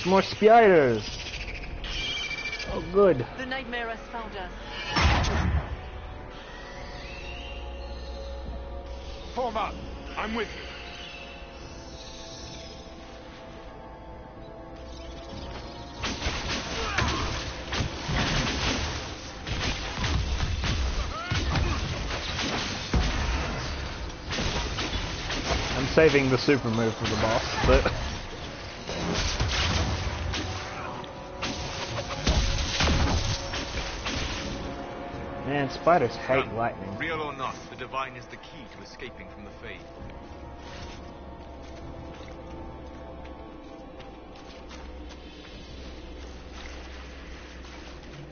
More spiders. Oh, good. The nightmare has found us. Form up. I'm with you. I'm saving the super move for the boss, but... Man, spiders hate lightning. Real or not, the Divine is the key to escaping from the Fade.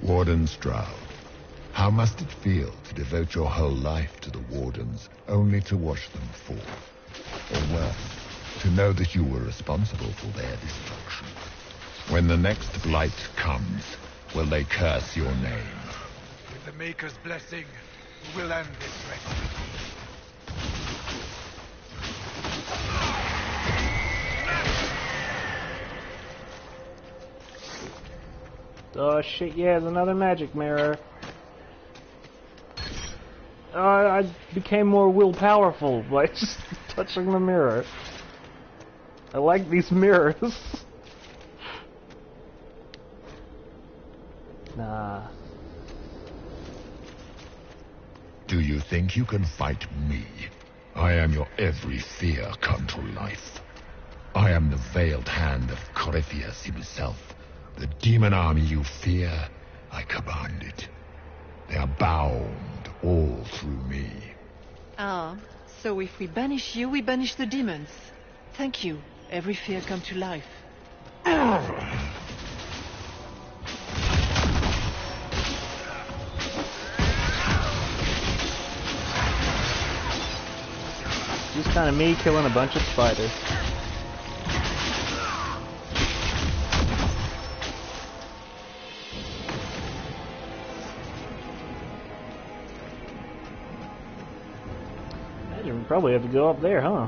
Warden Stroud, how must it feel to devote your whole life to the Wardens, only to watch them fall? Or worse, to know that you were responsible for their destruction? When the next blight comes, will they curse your name? With the Maker's blessing, we'll end this wreck. Oh shit, yeah, there's another magic mirror. I became more will-powerful by just touching the mirror. I like these mirrors. Nah. Do you think you can fight me? I am your every fear come to life. I am the veiled hand of Corypheus himself. The demon army you fear, I command it. They are bound all through me. Ah, so if we banish you, we banish the demons. Thank you. Every fear come to life. Just kind of me killing a bunch of spiders. Imagine we probably have to go up there, huh?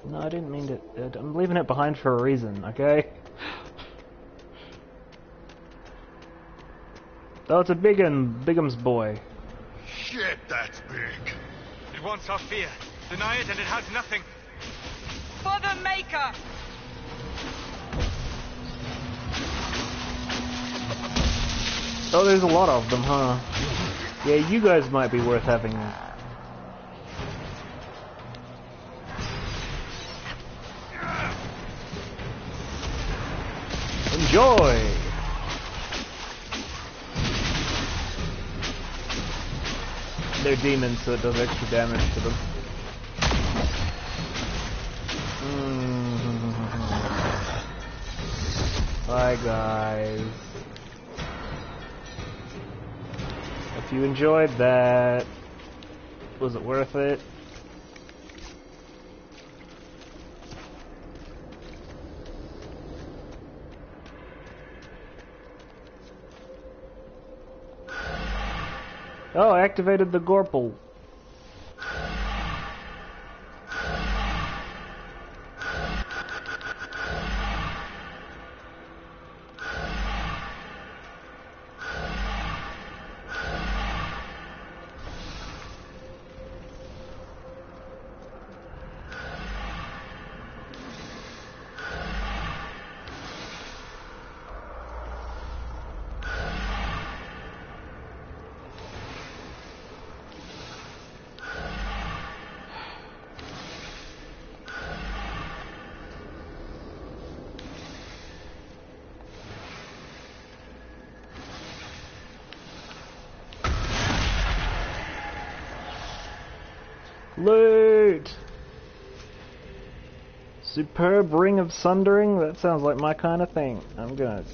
No, I didn't mean to. I'm leaving it behind for a reason, okay? Oh, it's a Bigum's boy. Shit, that's big. It wants our fear. Deny it and it has nothing. For the Maker! Oh, there's a lot of them, huh? Yeah, you guys might be worth having. Enjoy! They're demons, so it does extra damage to them. Bye, guys. If you enjoyed that, was it worth it? Oh, I activated the Gorple. Loot! Superb Ring of Sundering? That sounds like my kind of thing. I'm gonna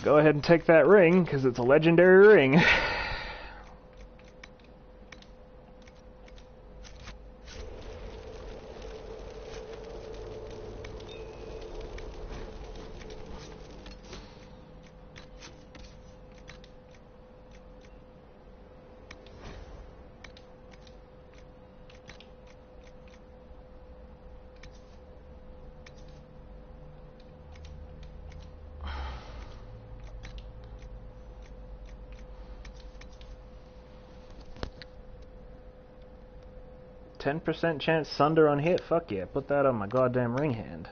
go ahead and take that ring, because it's a legendary ring. %10 chance Sunder on hit? Fuck yeah, put that on my goddamn ring hand.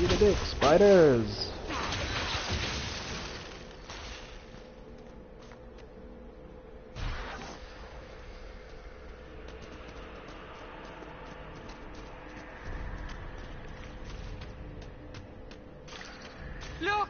Eat a dick, spiders! Look!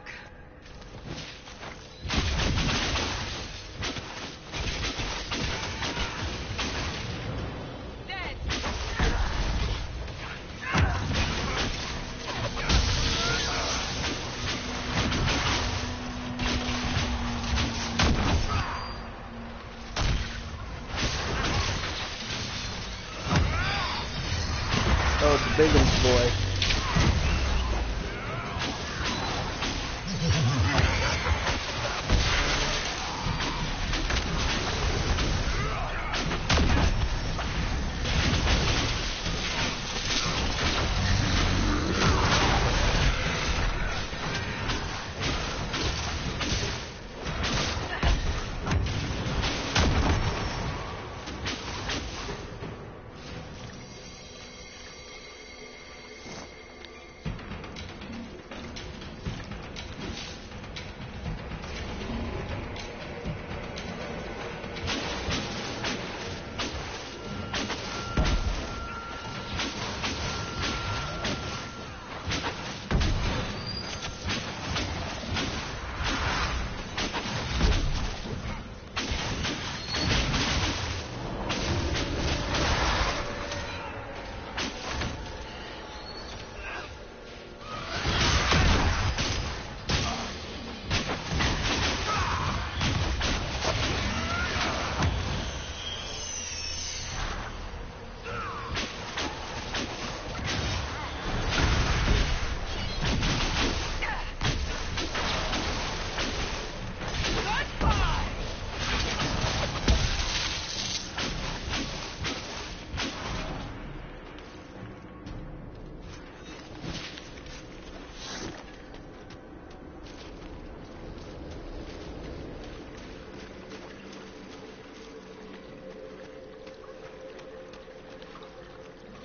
Oh, it's a big one, boy.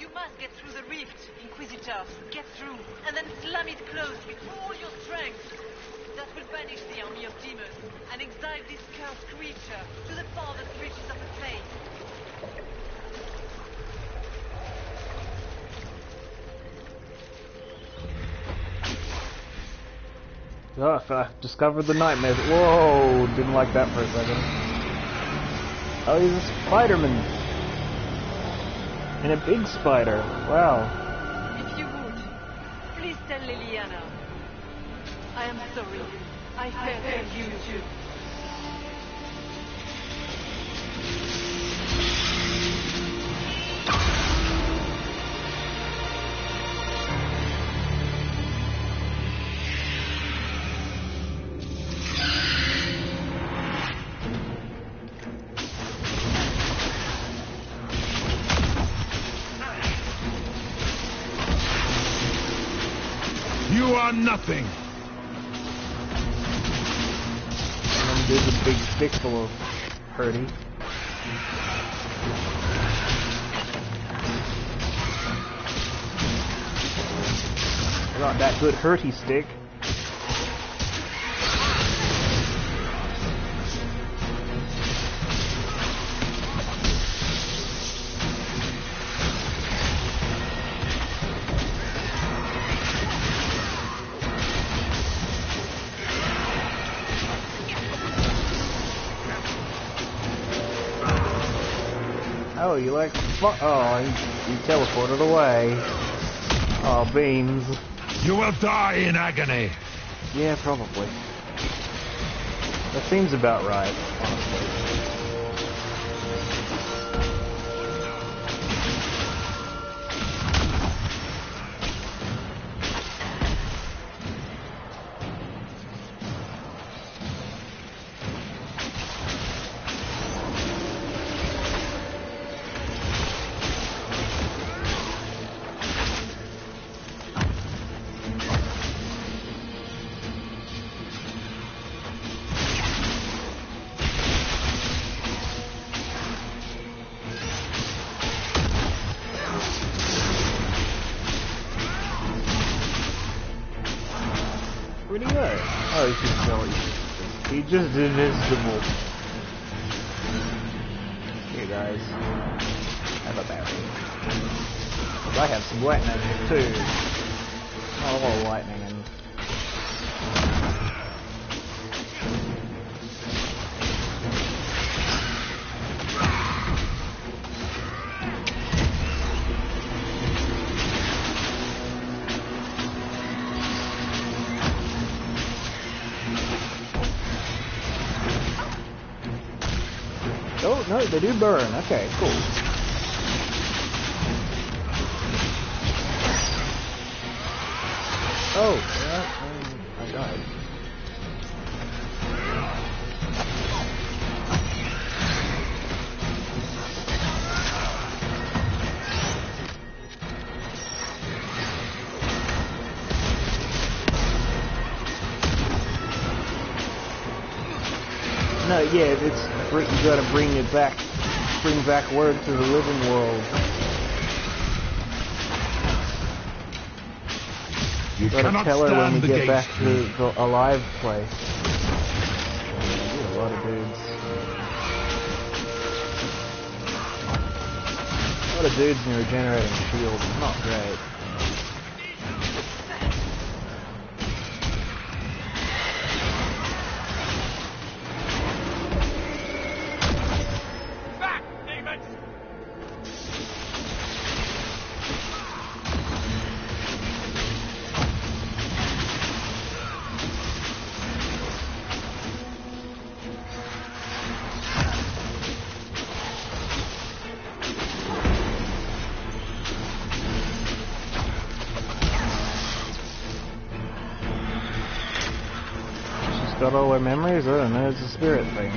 You must get through the rift, Inquisitor. Get through, and then slam it closed with all your strength. That will banish the army of demons and exile this cursed creature to the farthest reaches of the Fade. Oh, I discovered the nightmare. Whoa, didn't like that for a second. Oh, he's a Spider-Man. And a big spider. Wow. If you would, please tell Liliana. I am sorry. I failed you too. You are nothing. And then there's a big stick full of hurdy. I got that good hurty stick. Oh, you like oh, you teleported away. Oh, beans. You will die in agony. Yeah, probably. That seems about right, honestly. Where'd he go? Oh, he's just silly. He just invisible. Here, guys. Have a berry. I have some lightning too. Not a lot of lightning and... Oh, no, they do burn. Okay, cool. Oh, yeah, I died. No, yeah, it's you gotta bring back word to the living world. You gotta cannot tell her when we stand the get gate back to speed. the alive place. Yeah, a lot of dudes. A lot of dudes in regenerating shield. Not great. Got all our memories? I don't know, it's a spirit thing.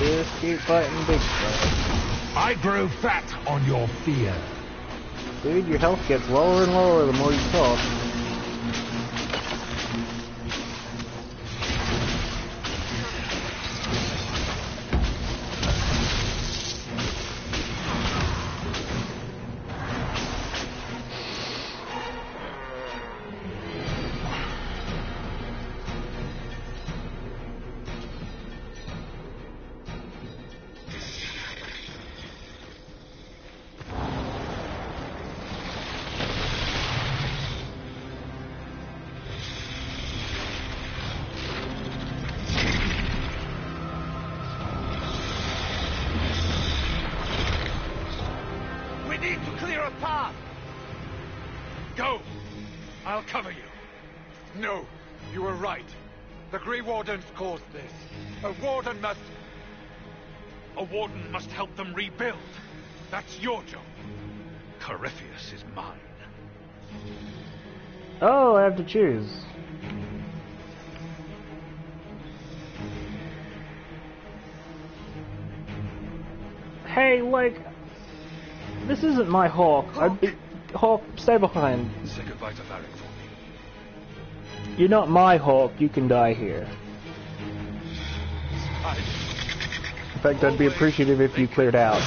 Just keep fighting big stuff. I grow fat on your fear. Dude, your health gets lower and lower the more you talk. Go! I'll cover you. No, you were right. The Grey Wardens caused this. A warden must... A warden must help them rebuild. That's your job. Corypheus is mine. Oh, I have to choose. Hey, like... This isn't my Hawk. I'd be... Hawk, stay behind. Say goodbye to Varric for me. You're not my Hawk. You can die here. In fact, I'd be appreciative if you cleared out.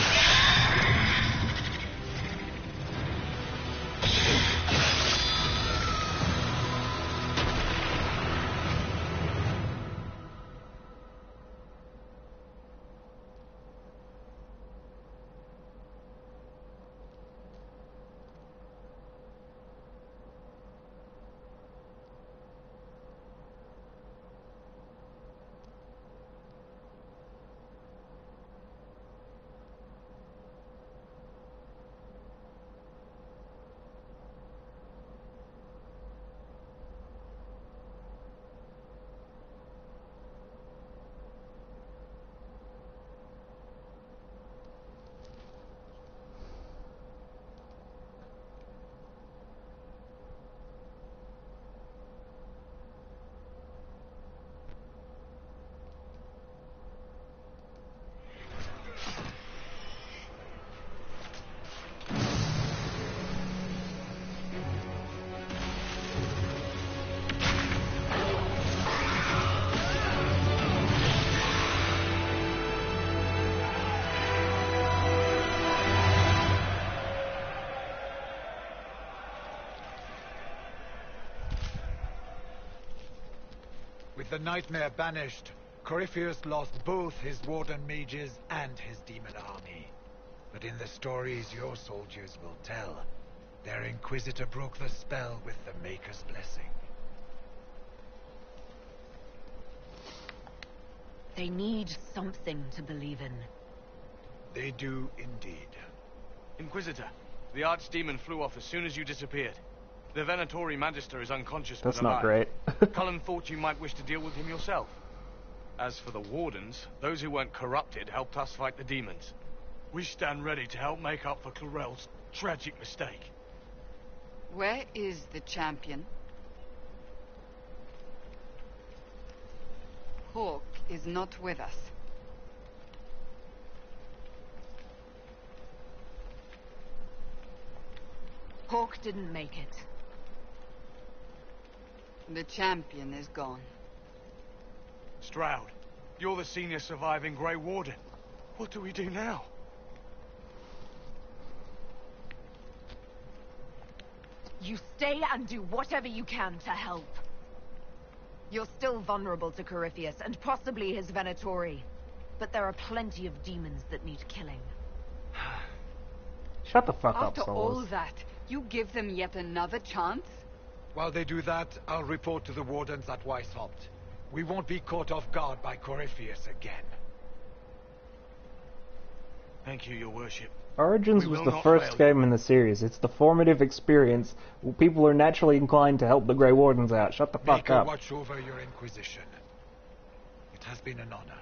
With the nightmare banished, Corypheus lost both his warden mages and his demon army. But in the stories your soldiers will tell, their Inquisitor broke the spell with the Maker's blessing. They need something to believe in. They do indeed. Inquisitor, the Archdemon flew off as soon as you disappeared. The Venatori Magister is unconscious That's but not alive. great. Cullen thought you might wish to deal with him yourself. As for the Wardens, those who weren't corrupted helped us fight the demons. We stand ready to help make up for Clarel's tragic mistake. Where is the champion? Hawk is not with us. Hawk didn't make it. The champion is gone. Stroud, you're the senior surviving Grey Warden. What do we do now? You stay and do whatever you can to help. You're still vulnerable to Corypheus and possibly his Venatori. But there are plenty of demons that need killing. Shut the fuck After up, all Solus. that, you give them yet another chance? While they do that, I'll report to the Wardens at Weishaupt. We won't be caught off guard by Corypheus again. Thank you, your worship. Origins We was will the not first fail. game in the series. It's the formative experience. People are naturally inclined to help the Grey Wardens out. Shut the fuck Maker, up. watch over your Inquisition. It has been an honor.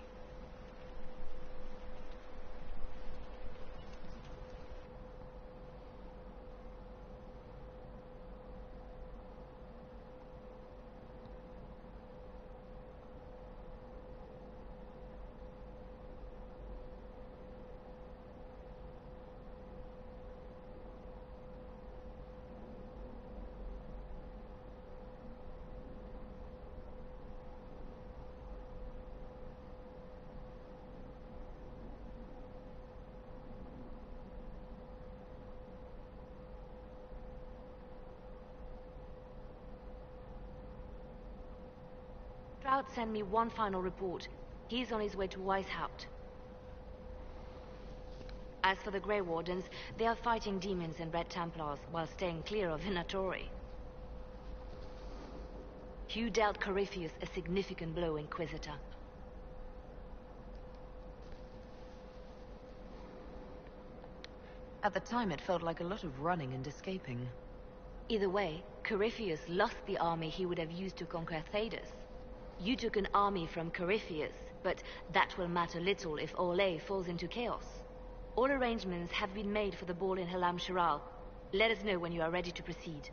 Sprout sent me one final report. He's on his way to Weishaupt. As for the Grey Wardens, they are fighting demons and Red Templars while staying clear of Venatori. You dealt Corypheus a significant blow, Inquisitor. At the time, it felt like a lot of running and escaping. Either way, Corypheus lost the army he would have used to conquer Thedas. You took an army from Corypheus, but that will matter little if Orlais falls into chaos. All arrangements have been made for the ball in Halam Shiral. Let us know when you are ready to proceed.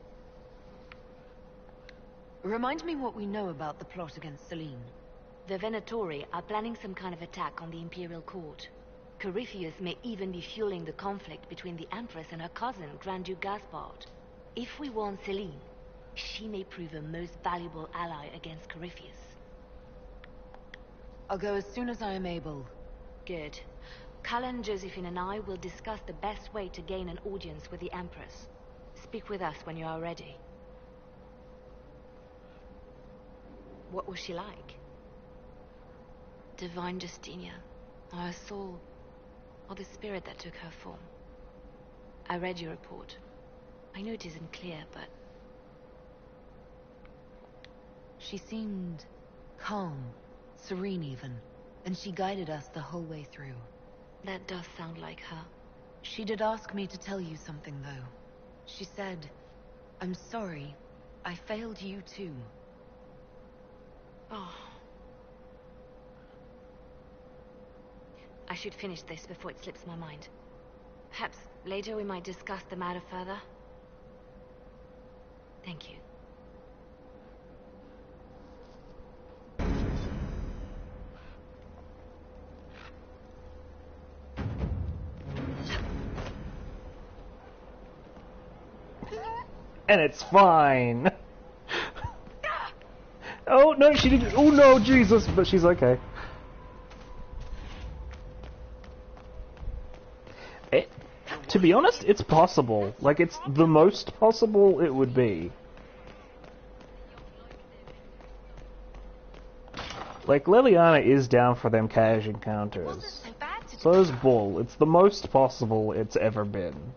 Remind me what we know about the plot against Selene. The Venatori are planning some kind of attack on the Imperial Court. Corypheus may even be fueling the conflict between the Empress and her cousin, Grand Duke Gaspard. If we warn Selene, she may prove a most valuable ally against Corypheus. I'll go as soon as I am able. Good. Cullen, Josephine and I will discuss the best way to gain an audience with the Empress. Speak with us when you are ready. What was she like? Divine Justinia, or her soul, or the spirit that took her form. I read your report. I know it isn't clear, but... She seemed calm, serene even, and she guided us the whole way through. That does sound like her. She did ask me to tell you something, though. She said, "I'm sorry, I failed you too." Oh. I should finish this before it slips my mind. Perhaps later we might discuss the matter further. Thank you. And it's fine. Oh no, she didn't. Oh no, Jesus! But she's okay. To be honest, it's possible. Like, it's the most possible it would be. Like, Leliana is down for them cash encounters. So is Bull. It's the most possible it's ever been.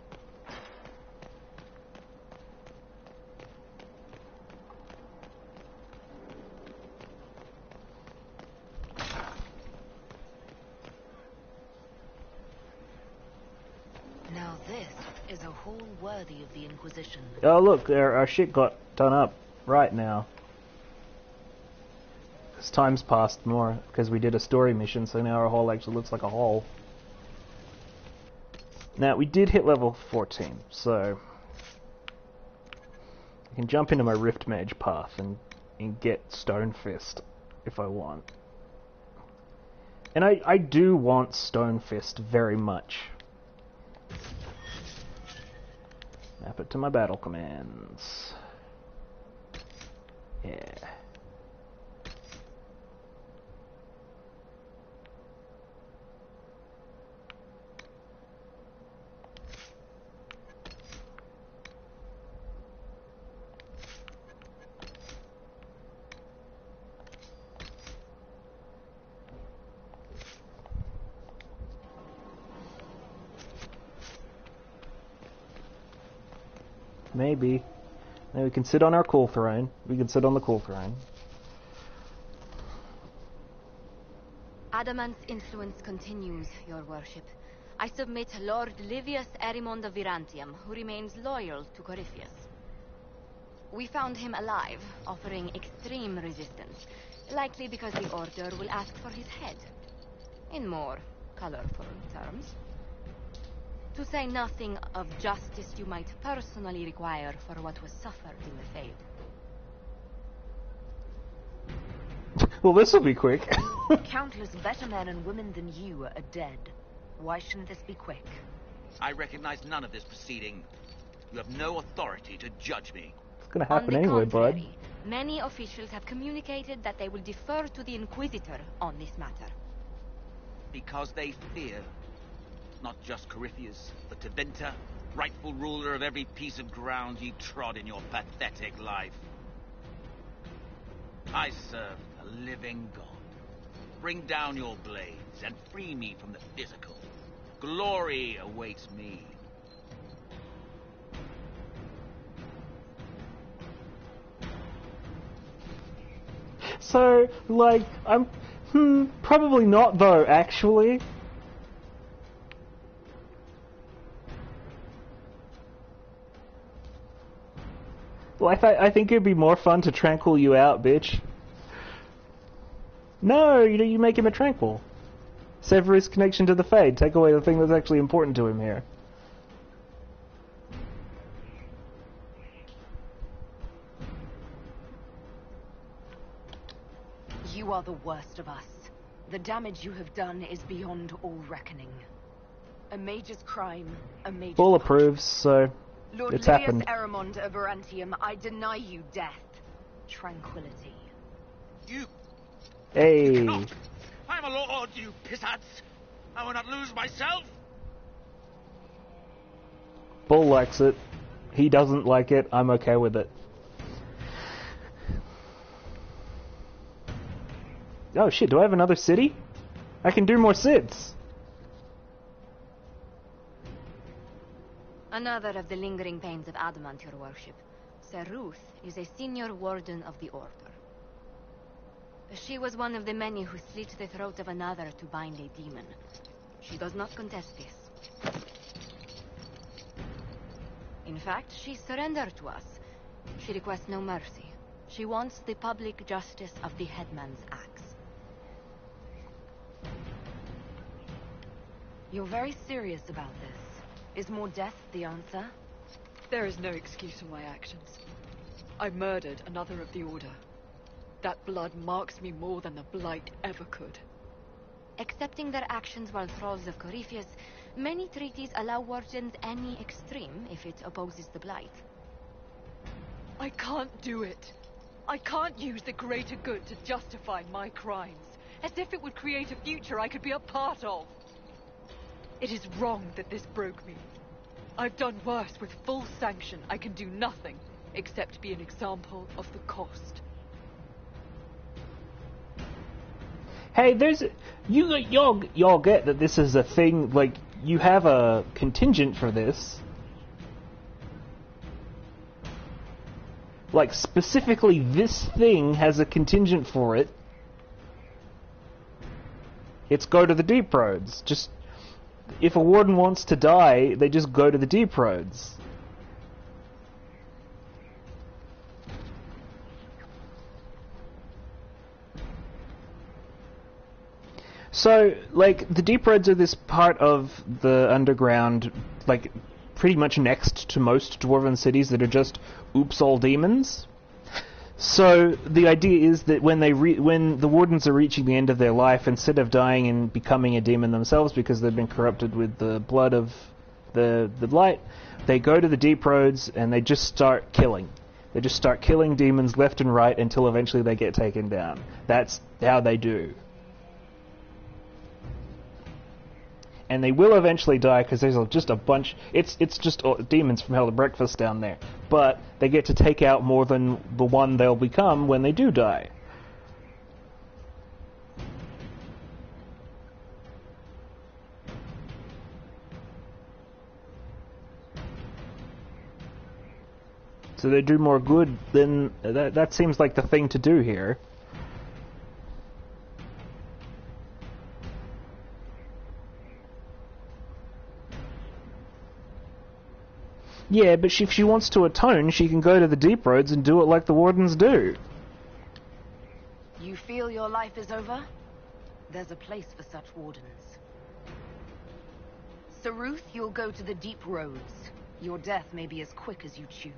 Now this is a hall worthy of the Inquisition. Oh look, our shit got done up right now. This time's passed more because we did a story mission, so now our hall actually looks like a hall. Now we did hit level 14, so I can jump into my Rift Mage path and get Stonefist if I want. And I do want Stonefist very much. Map it to my battle commands. Yeah. Maybe. Now we can sit on our cool throne. We can sit on the cool throne. Adamant's influence continues, your worship. I submit Lord Livius Erimond of Virantium, who remains loyal to Corypheus. We found him alive, offering extreme resistance, likely because the Order will ask for his head. In more colorful terms. To say nothing of justice you might personally require for what was suffered in the Fade. Well, this will be quick. Countless better men and women than you are dead. Why shouldn't this be quick? I recognize none of this proceeding. You have no authority to judge me. It's gonna happen anyway, bud. Many officials have communicated that they will defer to the Inquisitor on this matter. Because they fear. Not just Corypheus, but Tevinter, rightful ruler of every piece of ground ye trod in your pathetic life. I served the living God. Bring down your blades and free me from the physical. Glory awaits me. So, like, I'm... probably not, though, actually. Like, I think it'd be more fun to tranquil you out, bitch. No, you make him a tranquil. Sever his connection to the Fade. Take away the thing that's actually important to him here. You are the worst of us. The damage you have done is beyond all reckoning. A mage's crime, a mage's Bull approves, so Lord it's Livius happened. Erimond of Arantium, I deny you death. Tranquility. You Hey. cannot. I'm a lord, you pissats. I will not lose myself. Bull likes it. He doesn't like it. I'm okay with it. Oh shit, do I have another city? I can do more sits. Another of the lingering pains of Adamant, your worship. Seruth is a senior warden of the Order. She was one of the many who slit the throat of another to bind a demon. She does not contest this. In fact, she surrendered to us. She requests no mercy. She wants the public justice of the headman's axe. You're very serious about this. Is more death the answer? There is no excuse for my actions. I murdered another of the Order. That blood marks me more than the Blight ever could. Accepting their actions while thralls of Corypheus, many treaties allow wardens any extreme if it opposes the Blight. I can't do it. I can't use the greater good to justify my crimes, as if it would create a future I could be a part of. It is wrong that this broke me. I've done worse. With full sanction, I can do nothing except be an example of the cost. Hey, there's y'all get that this is a thing. Like, you have a contingent for this. Like, specifically, this thing has a contingent for it. It's go to the Deep Roads. Just, if a warden wants to die, they just go to the Deep Roads. So, like, the Deep Roads are this part of the underground, like, pretty much next to most dwarven cities that are just oops all demons. So the idea is that when when the wardens are reaching the end of their life, instead of dying and becoming a demon themselves because they've been corrupted with the blood of the light, they go to the Deep Roads and they just start killing. They just start killing demons left and right until eventually they get taken down. That's how they do. And they will eventually die because there's just a bunch. It's just demons from hell to breakfast down there. But they get to take out more than the one they'll become when they do die. So they do more good than that seems like the thing to do here. Yeah, but if she wants to atone, she can go to the Deep Roads and do it like the wardens do. You feel your life is over? There's a place for such wardens. Seruth, you'll go to the Deep Roads. Your death may be as quick as you choose.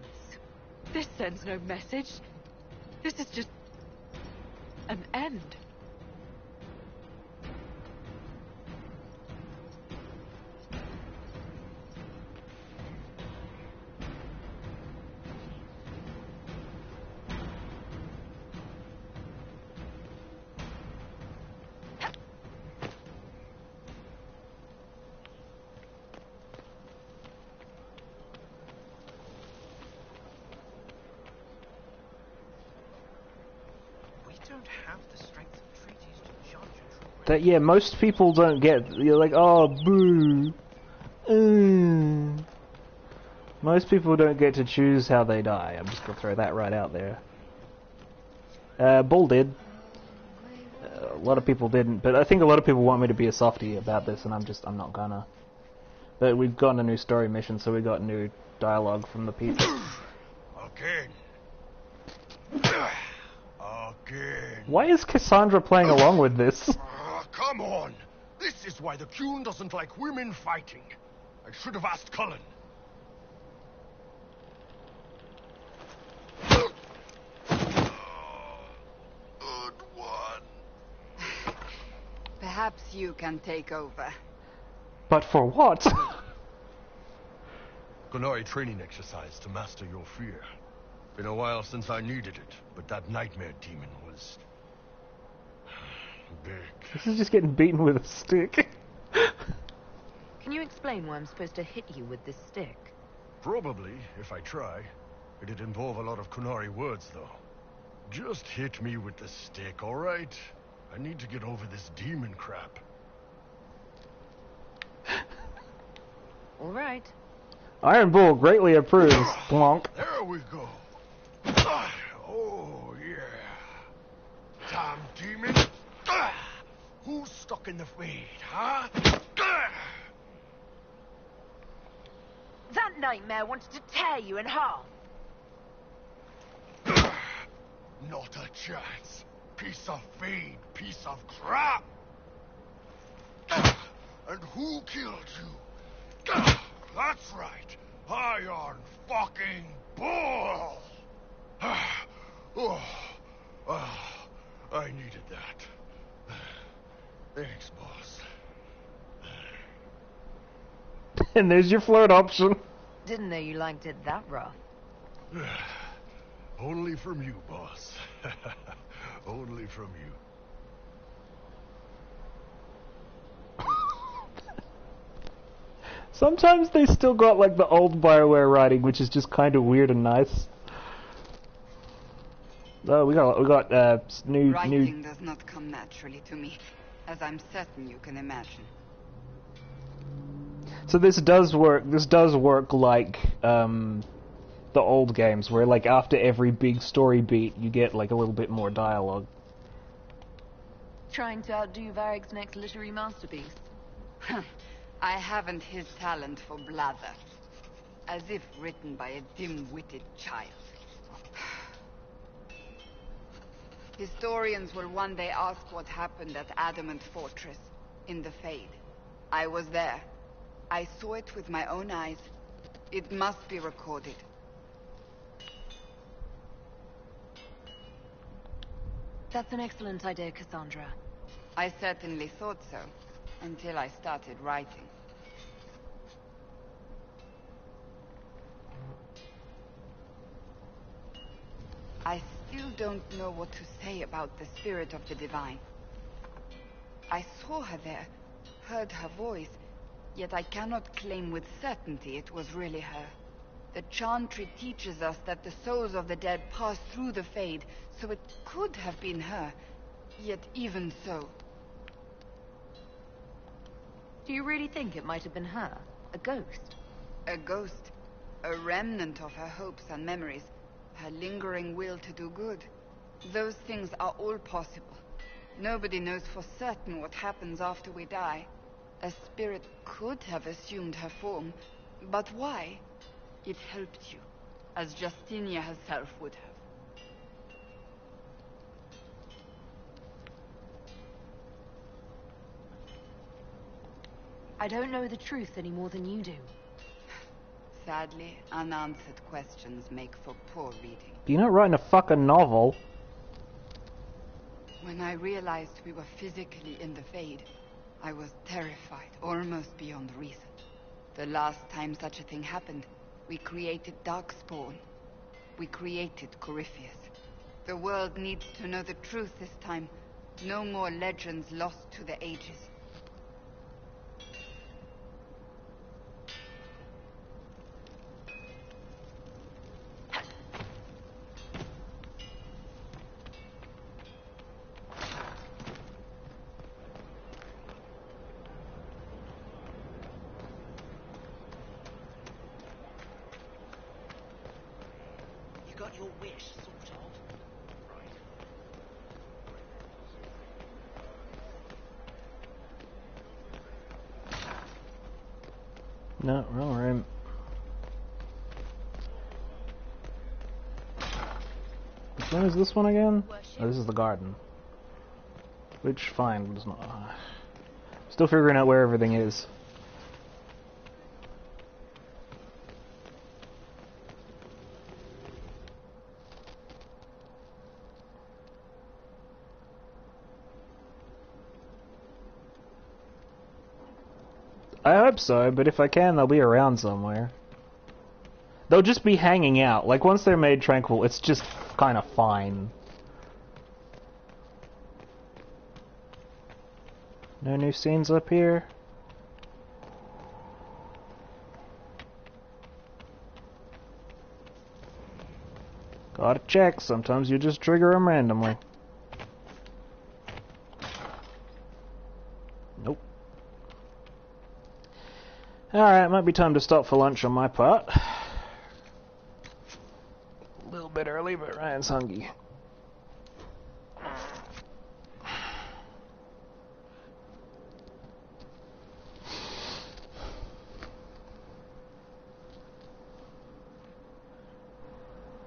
This sends no message. This is just an end. We don't have the strength of treaties to judge a true That, yeah, most people don't get. You're like, oh, boo. Most people don't get to choose how they die. I'm just gonna throw that right out there. Bull did. A lot of people didn't, but I think a lot of people want me to be a softie about this, and I'm not gonna. But we've gotten a new story mission, so we got new dialogue from the people. Again. Again. Why is Cassandra playing along with this? Come on! This is why the Qun doesn't like women fighting. I should have asked Cullen. Good one. Perhaps you can take over. But for what? Qunari training exercise to master your fear. Been a while since I needed it, but that nightmare demon was... big. This is just getting beaten with a stick. Can you explain why I'm supposed to hit you with this stick? Probably, if I try. It'd involve a lot of Qunari words, though. Just hit me with the stick, alright? I need to get over this demon crap. Alright. Iron Bull greatly approves. Plonk. There we go. Oh, yeah. Damn demon. Who's stuck in the fade, huh? That nightmare wanted to tear you in half. Not a chance. Piece of fade, piece of crap. And who killed you? That's right. Iron fucking Bull. I needed that. Thanks, boss. And there's your flirt option. Didn't know you liked it that rough. Only from you, boss. Only from you. Sometimes they still got like the old BioWare writing, which is just kind of weird and nice. Oh, we got new. Writing does not come naturally to me, as I'm certain you can imagine. So this does work. This does work like the old games, where like after every big story beat, you get like a little bit more dialogue. Trying to outdo Varric's next literary masterpiece. I haven't his talent for blather. As if written by a dim-witted child. Historians will one day ask what happened at Adamant Fortress, in the Fade. I was there. I saw it with my own eyes. It must be recorded. That's an excellent idea, Cassandra. I certainly thought so, until I started writing. I still don't know what to say about the spirit of the Divine. I saw her there, heard her voice, yet I cannot claim with certainty it was really her. The Chantry teaches us that the souls of the dead pass through the Fade, so it could have been her. Yet even so... Do you really think it might have been her? A ghost? A ghost. A remnant of her hopes and memories. Her lingering will to do good. Those things are all possible. Nobody knows for certain what happens after we die. A spirit could have assumed her form, but why? It helped you, as Justinia herself would have. I don't know the truth any more than you do. Sadly, unanswered questions make for poor reading. You're not writing a fucking novel. When I realized we were physically in the Fade, I was terrified, almost beyond reason. The last time such a thing happened, we created Darkspawn. We created Corypheus. The world needs to know the truth this time. No more legends lost to the ages. got your wish, sort of. No, wrong room. Which one is this one again? Oh, this is the garden. Which, fine, does not... Still figuring out where everything is. I hope so, but if I can, they'll be around somewhere. They'll just be hanging out. Like, once they're made tranquil, it's just kind of fine. No new scenes up here? Gotta check. Sometimes you just trigger them randomly. Nope. Alright, might be time to stop for lunch on my part. A little bit early, but Ryan's hungry.